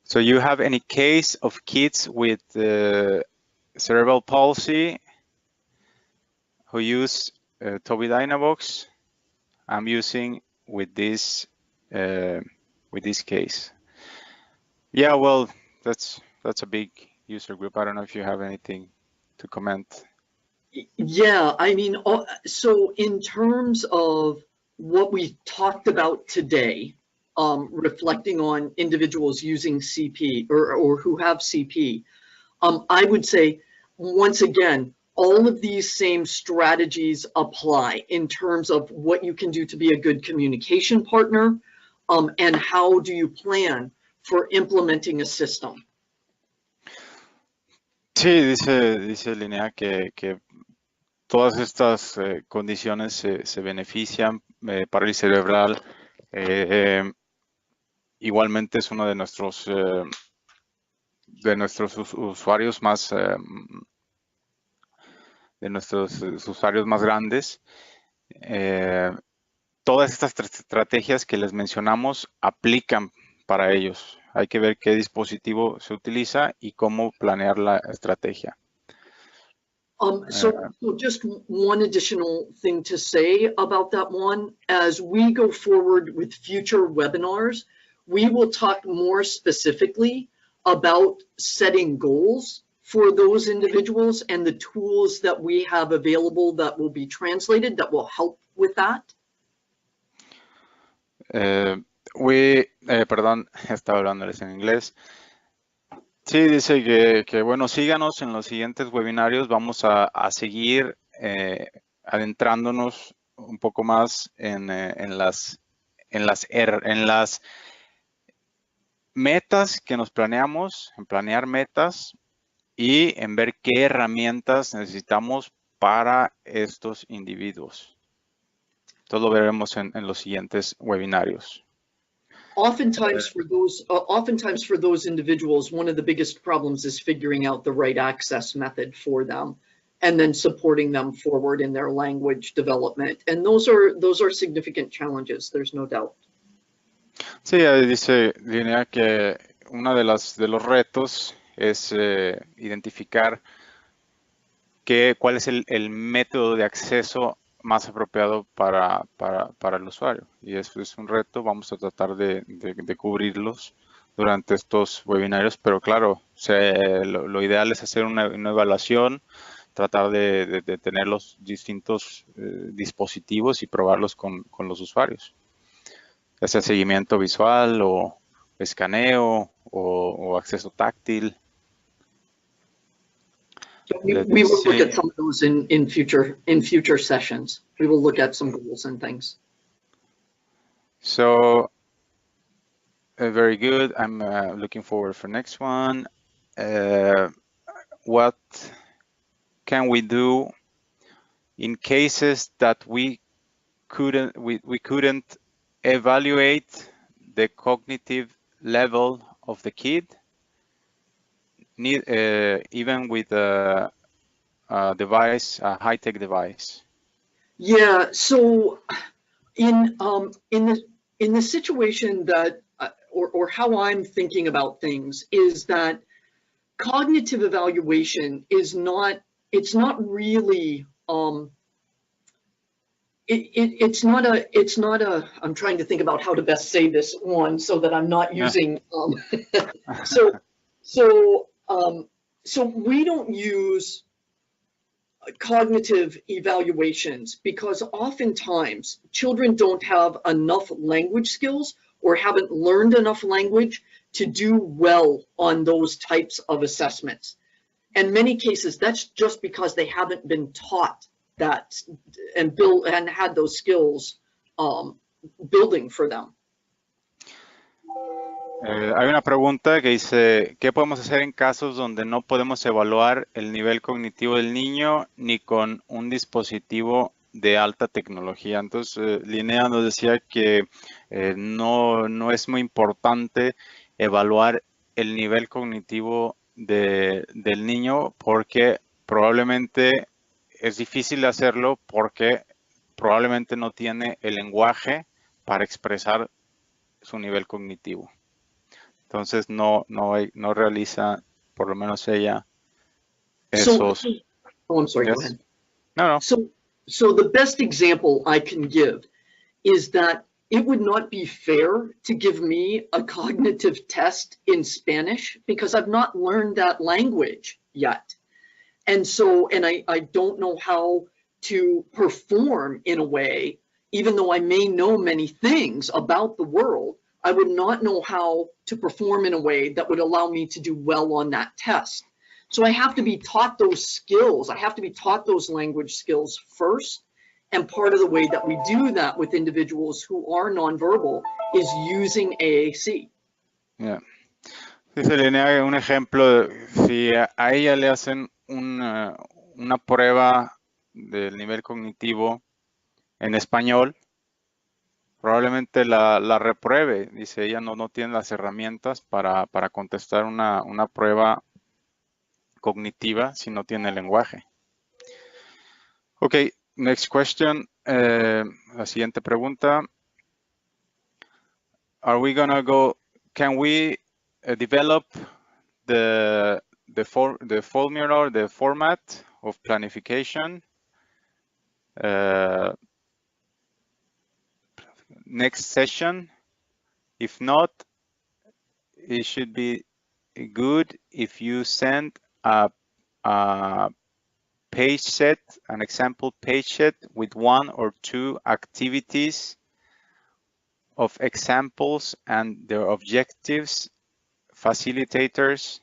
So you have any case of kids with cerebral palsy who use Tobii Dynavox? I'm using with this case. Yeah, well, that's a big user group. I don't know if you have anything to comment. Yeah, I mean, so in terms of what we talked about today, reflecting on individuals using CP or who have CP, I would say, once again, all of these same strategies apply in terms of what you can do to be a good communication partner, and how do you plan for implementing a system. Sí, dice Linnea que todas estas condiciones se benefician. Parálisis cerebral igualmente es uno de nuestros usuarios más grandes. Todas estas estrategias que les mencionamos aplican para ellos. Hay que ver qué dispositivo se utiliza y cómo planear la estrategia. So just one additional thing to say about that one, as we go forward with future webinars, we will talk more specifically about setting goals for those individuals and the tools that we have available that will be translated that will help with that. Perdón, estaba hablándoles en inglés. Sí, dice que bueno, síganos en los siguientes webinarios. Vamos a seguir adentrándonos un poco más en las metas que nos planeamos, en planear metas y en ver qué herramientas necesitamos para estos individuos. Todo lo veremos en los siguientes webinarios. Oftentimes for those individuals, one of the biggest problems is figuring out the right access method for them and then supporting them forward in their language development. And those are significant challenges, there's no doubt. Sí, dice Linnea que uno de los retos es identificar cuál es el método de acceso más apropiado para el usuario. Y eso es un reto, vamos a tratar de cubrirlos durante estos webinarios, pero claro, lo ideal es hacer una evaluación, tratar de tener los distintos dispositivos y probarlos con los usuarios, ya sea seguimiento visual o escaneo o acceso táctil. So we will look at some of those in future sessions. We will look at some goals and things. So very good. I'm looking forward for next one. What can we do in cases that we couldn't evaluate the cognitive level of the kid? Even with a device, a high-tech device. Yeah. So, in the situation that, or how I'm thinking about things is that cognitive evaluation is not. It's not really. It's not a. I'm trying to think about how to best say this one so that I'm not using. So we don't use cognitive evaluations because oftentimes children don't have enough language skills or haven't learned enough language to do well on those types of assessments. In many cases, that's just because they haven't been taught that and had those skills building for them. Hay una pregunta que dice, ¿qué podemos hacer en casos donde no podemos evaluar el nivel cognitivo del niño ni con un dispositivo de alta tecnología? Entonces, Linnea nos decía que no es muy importante evaluar el nivel cognitivo del niño porque probablemente es difícil hacerlo porque probablemente no tiene el lenguaje para expresar su nivel cognitivo. Entonces no realiza, por lo menos ella, esos. I'm sorry, Yes. go ahead. No. So the best example I can give is that it would not be fair to give me a cognitive test in Spanish because I've not learned that language yet. And I don't know how to perform in a way, even though I may know many things about the world, I would not know how to perform in a way that would allow me to do well on that test. So I have to be taught those skills. I have to be taught those language skills first. And part of the way that we do that with individuals who are nonverbal is using AAC. Yeah. Dice Linnea, un ejemplo, si a ella le hacen una prueba del nivel cognitivo en español, probablemente la repruebe. Dice, ella no tiene las herramientas para contestar una prueba cognitiva si no tiene lenguaje. Ok, next question. La siguiente pregunta. Are we gonna go, can we develop the formula, the format of planification next session? If not, it should be good if you send a page set, an example page set with 1 or 2 activities of examples and their objectives, facilitators,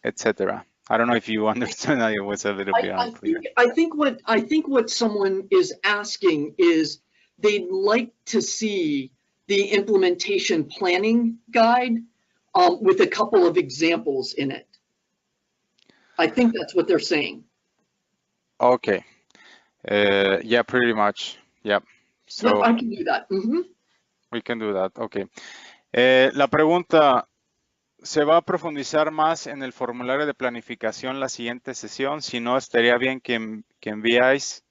etc. I don't know if you understand. It was a little bit unclear. I think what someone is asking is they'd like to see the implementation planning guide with a couple of examples in it. I think that's what they're saying. Okay. Yeah, pretty much. Yep. So I can do that. Mm-hmm. We can do that. Okay. La pregunta, ¿se va a profundizar más en el formulario de planificación la siguiente sesión? Si no, estaría bien que enviáis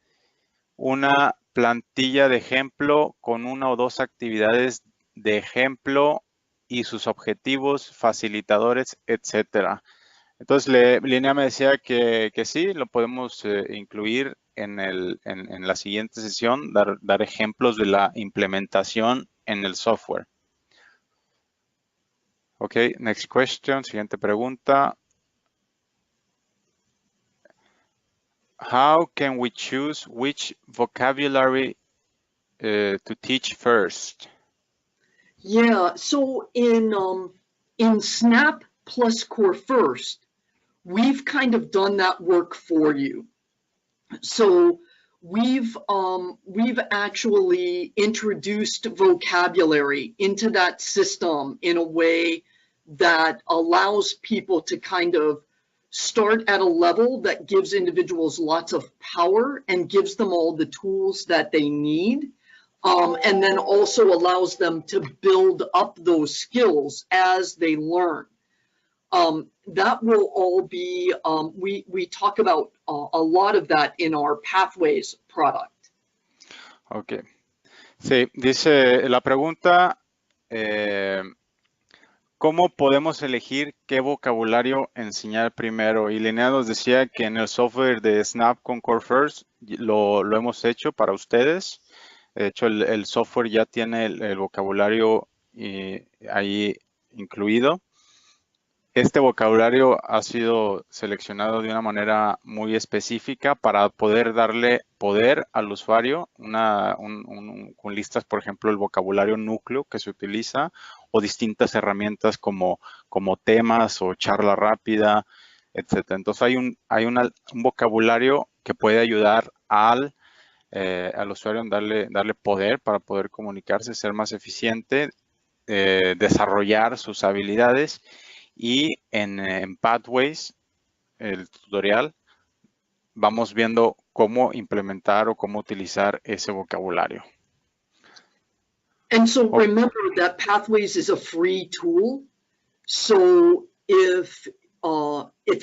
una plantilla de ejemplo con 1 o 2 actividades de ejemplo y sus objetivos, facilitadores, etcétera. Entonces, Linnea me decía que sí, lo podemos incluir en la siguiente sesión, dar ejemplos de la implementación en el software. Ok, next question, siguiente pregunta. How can we choose which vocabulary to teach first? Yeah, so in Snap plus Core First, we've kind of done that work for you. So we've actually introduced vocabulary into that system in a way that allows people to kind of start at a level that gives individuals lots of power and gives them all the tools that they need. And then also allows them to build up those skills as they learn. That will all be, we talk about a lot of that in our Pathways product. Ok. Sí, dice la pregunta, ¿cómo podemos elegir qué vocabulario enseñar primero? Y Linnea nos decía que en el software de Snap con Core First lo hemos hecho para ustedes. De hecho, el software ya tiene el vocabulario ahí incluido. Este vocabulario ha sido seleccionado de una manera muy específica para poder darle poder al usuario, con listas, por ejemplo, el vocabulario núcleo que se utiliza o distintas herramientas como temas o charla rápida, etc. Entonces hay un vocabulario que puede ayudar al usuario en darle poder para poder comunicarse, ser más eficiente, desarrollar sus habilidades. Y en Pathways, el tutorial, vamos viendo cómo implementar o cómo utilizar ese vocabulario. And so remember that Pathways is a free tool. So if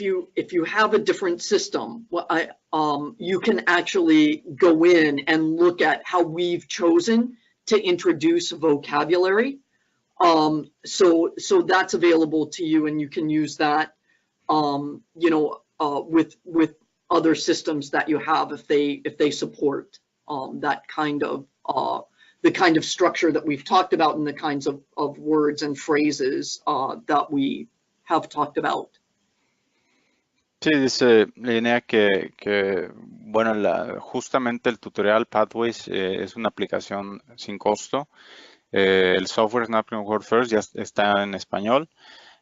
you have a different system, you can actually go in and look at how we've chosen to introduce vocabulary. So that's available to you, and you can use that, with other systems that you have if they support that kind of the kind of structure that we've talked about and the kinds of words and phrases that we have talked about. Sí, dice Linnea que bueno, justamente el tutorial Pathways es una aplicación sin costo. El software Snap con Core First ya está en español.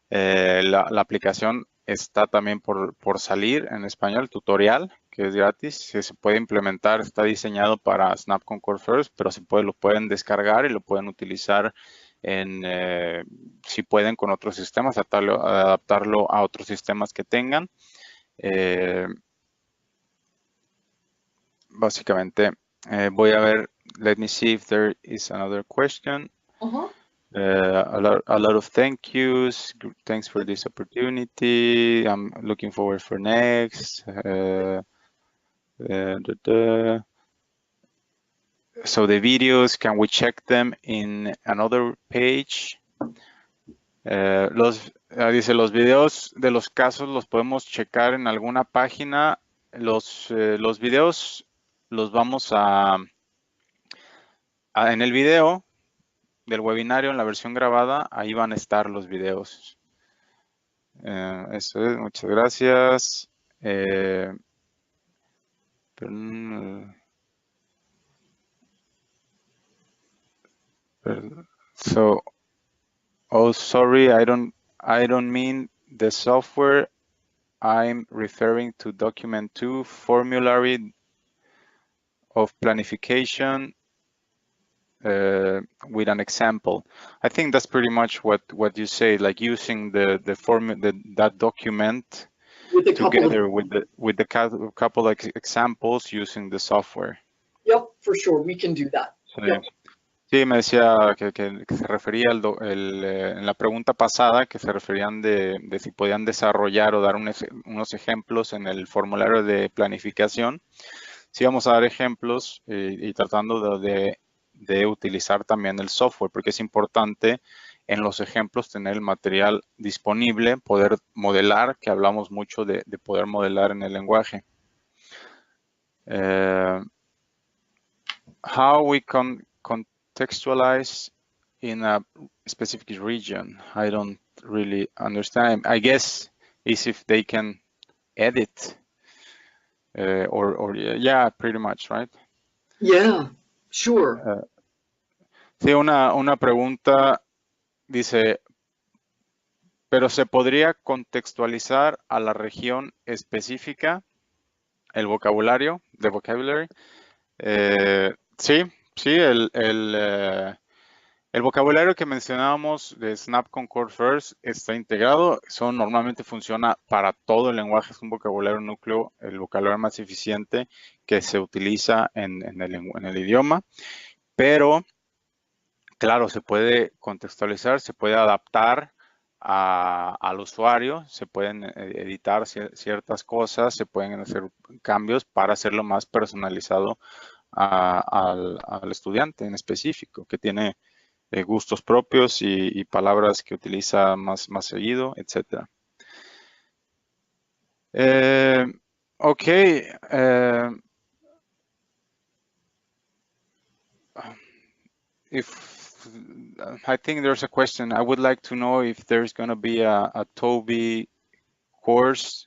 La aplicación está también por salir en español, tutorial, que es gratis, que se puede implementar, está diseñado para Snap con Core First, pero lo pueden descargar y lo pueden utilizar si pueden con otros sistemas, adaptarlo a otros sistemas que tengan. Básicamente, voy a ver, let me see if there is another question. A lot of thank yous. Thanks for this opportunity. I'm looking forward for next. So the videos, can we check them in another page? Dice, los videos de los casos los podemos checar en alguna página. Los videos los vamos en el video del webinario, en la versión grabada, ahí van a estar los videos. Eso es, muchas gracias. So, oh, sorry, I don't mean the software. I'm referring to document 2, formulary of planification with an example. I think that's pretty much what you say, like using that document with together with the couple of examples using the software. Yep, for sure, we can do that. Sí. Yep. Sí, me decía que se refería en la pregunta pasada, que se referían de si podían desarrollar o dar unos ejemplos en el formulario de planificación. Sí, vamos a dar ejemplos y tratando de utilizar también el software, porque es importante en los ejemplos tener el material disponible, poder modelar, que hablamos mucho de poder modelar en el lenguaje. How we contextualize in a specific region. I don't really understand. I guess is if they can edit or yeah, pretty much, right? Yeah, sure. Sí, una pregunta dice, pero se podría contextualizar a la región específica el vocabulario, the vocabulary. Sí, el vocabulario que mencionábamos de Snap Concord First está integrado. Normalmente funciona para todo el lenguaje. Es un vocabulario núcleo, el vocabulario más eficiente que se utiliza en el idioma. Pero, claro, se puede contextualizar, se puede adaptar al usuario, se pueden editar ciertas cosas, se pueden hacer cambios para hacerlo más personalizado al estudiante en específico, que tiene gustos propios y palabras que utiliza más seguido, etc. Okay. I think there's a question. I would like to know if there's going to be a Tobii course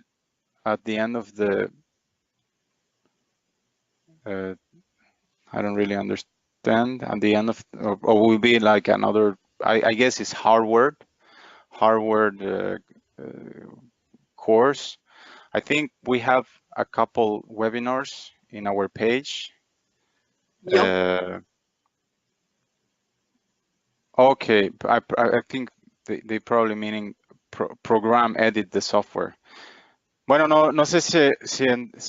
at the end of the I don't really understand. At the end of, or will be like another, I guess it's Harvard course. I think we have a couple webinars in our page. Yep. Okay, I think they probably meaning program edit the software. Bueno, no sé si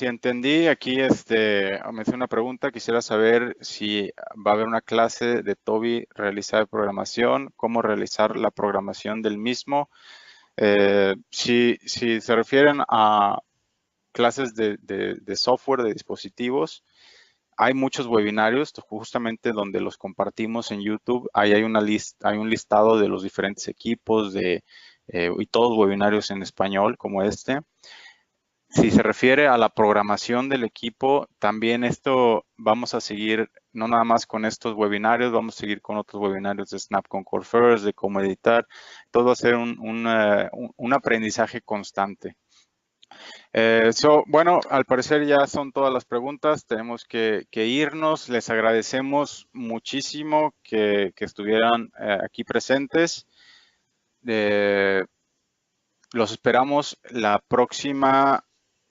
entendí. Aquí me hizo una pregunta. Quisiera saber si va a haber una clase de Tobii realizada de programación, cómo realizar la programación del mismo. Si se refieren a clases de software, de dispositivos, hay muchos webinarios justamente donde los compartimos en YouTube. Ahí hay un listado de los diferentes equipos y todos webinarios en español como este. Si se refiere a la programación del equipo, también esto vamos a seguir, no nada más con estos webinarios, vamos a seguir con otros webinarios de Snap Concord First, de cómo editar. Todo va a ser un aprendizaje constante. Bueno, al parecer ya son todas las preguntas. Tenemos que irnos. Les agradecemos muchísimo que estuvieran aquí presentes. Los esperamos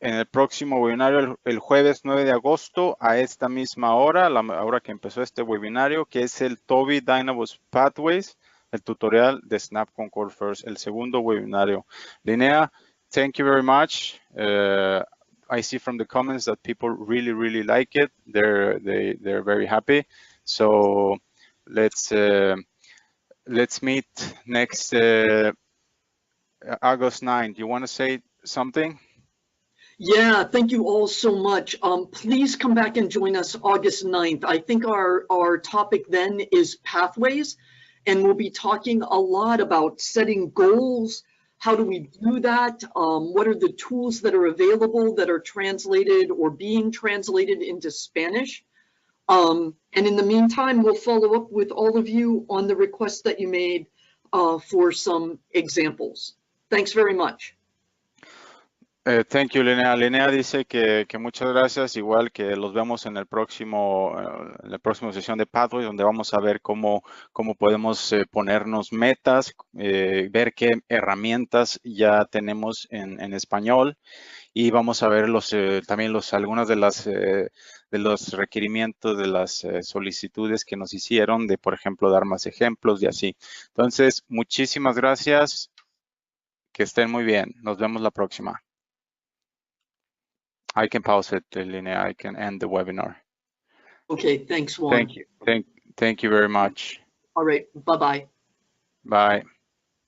en el próximo webinario el jueves 9 de agosto a esta misma hora, la hora que empezó este webinario, que es el Tobii Dynavox Pathways, el tutorial de Snap Concord First, el segundo webinario. Linnea, thank you very much. I see from the comments that people really like it. They're very happy. So let's meet next August 9th. You want to say something? Yeah, thank you all so much. Please come back and join us August 9th. I think our topic then is pathways, and we'll be talking a lot about setting goals. How do we do that? What are the tools that are available that are translated or being translated into Spanish? And in the meantime, we'll follow up with all of you on the requests that you made for some examples. Thanks very much. Thank you, Linnea. Linnea dice que muchas gracias, igual que los vemos en la próxima sesión de Pathway, donde vamos a ver cómo podemos ponernos metas, ver qué herramientas ya tenemos en español, y vamos a ver también algunas de los requerimientos, de las solicitudes que nos hicieron, de por ejemplo dar más ejemplos y así. Entonces, muchísimas gracias, que estén muy bien. Nos vemos la próxima. I can pause it, Linnea. I can end the webinar. Okay, thanks, Juan. Thank you. Thank you very much. All right, bye-bye. Bye.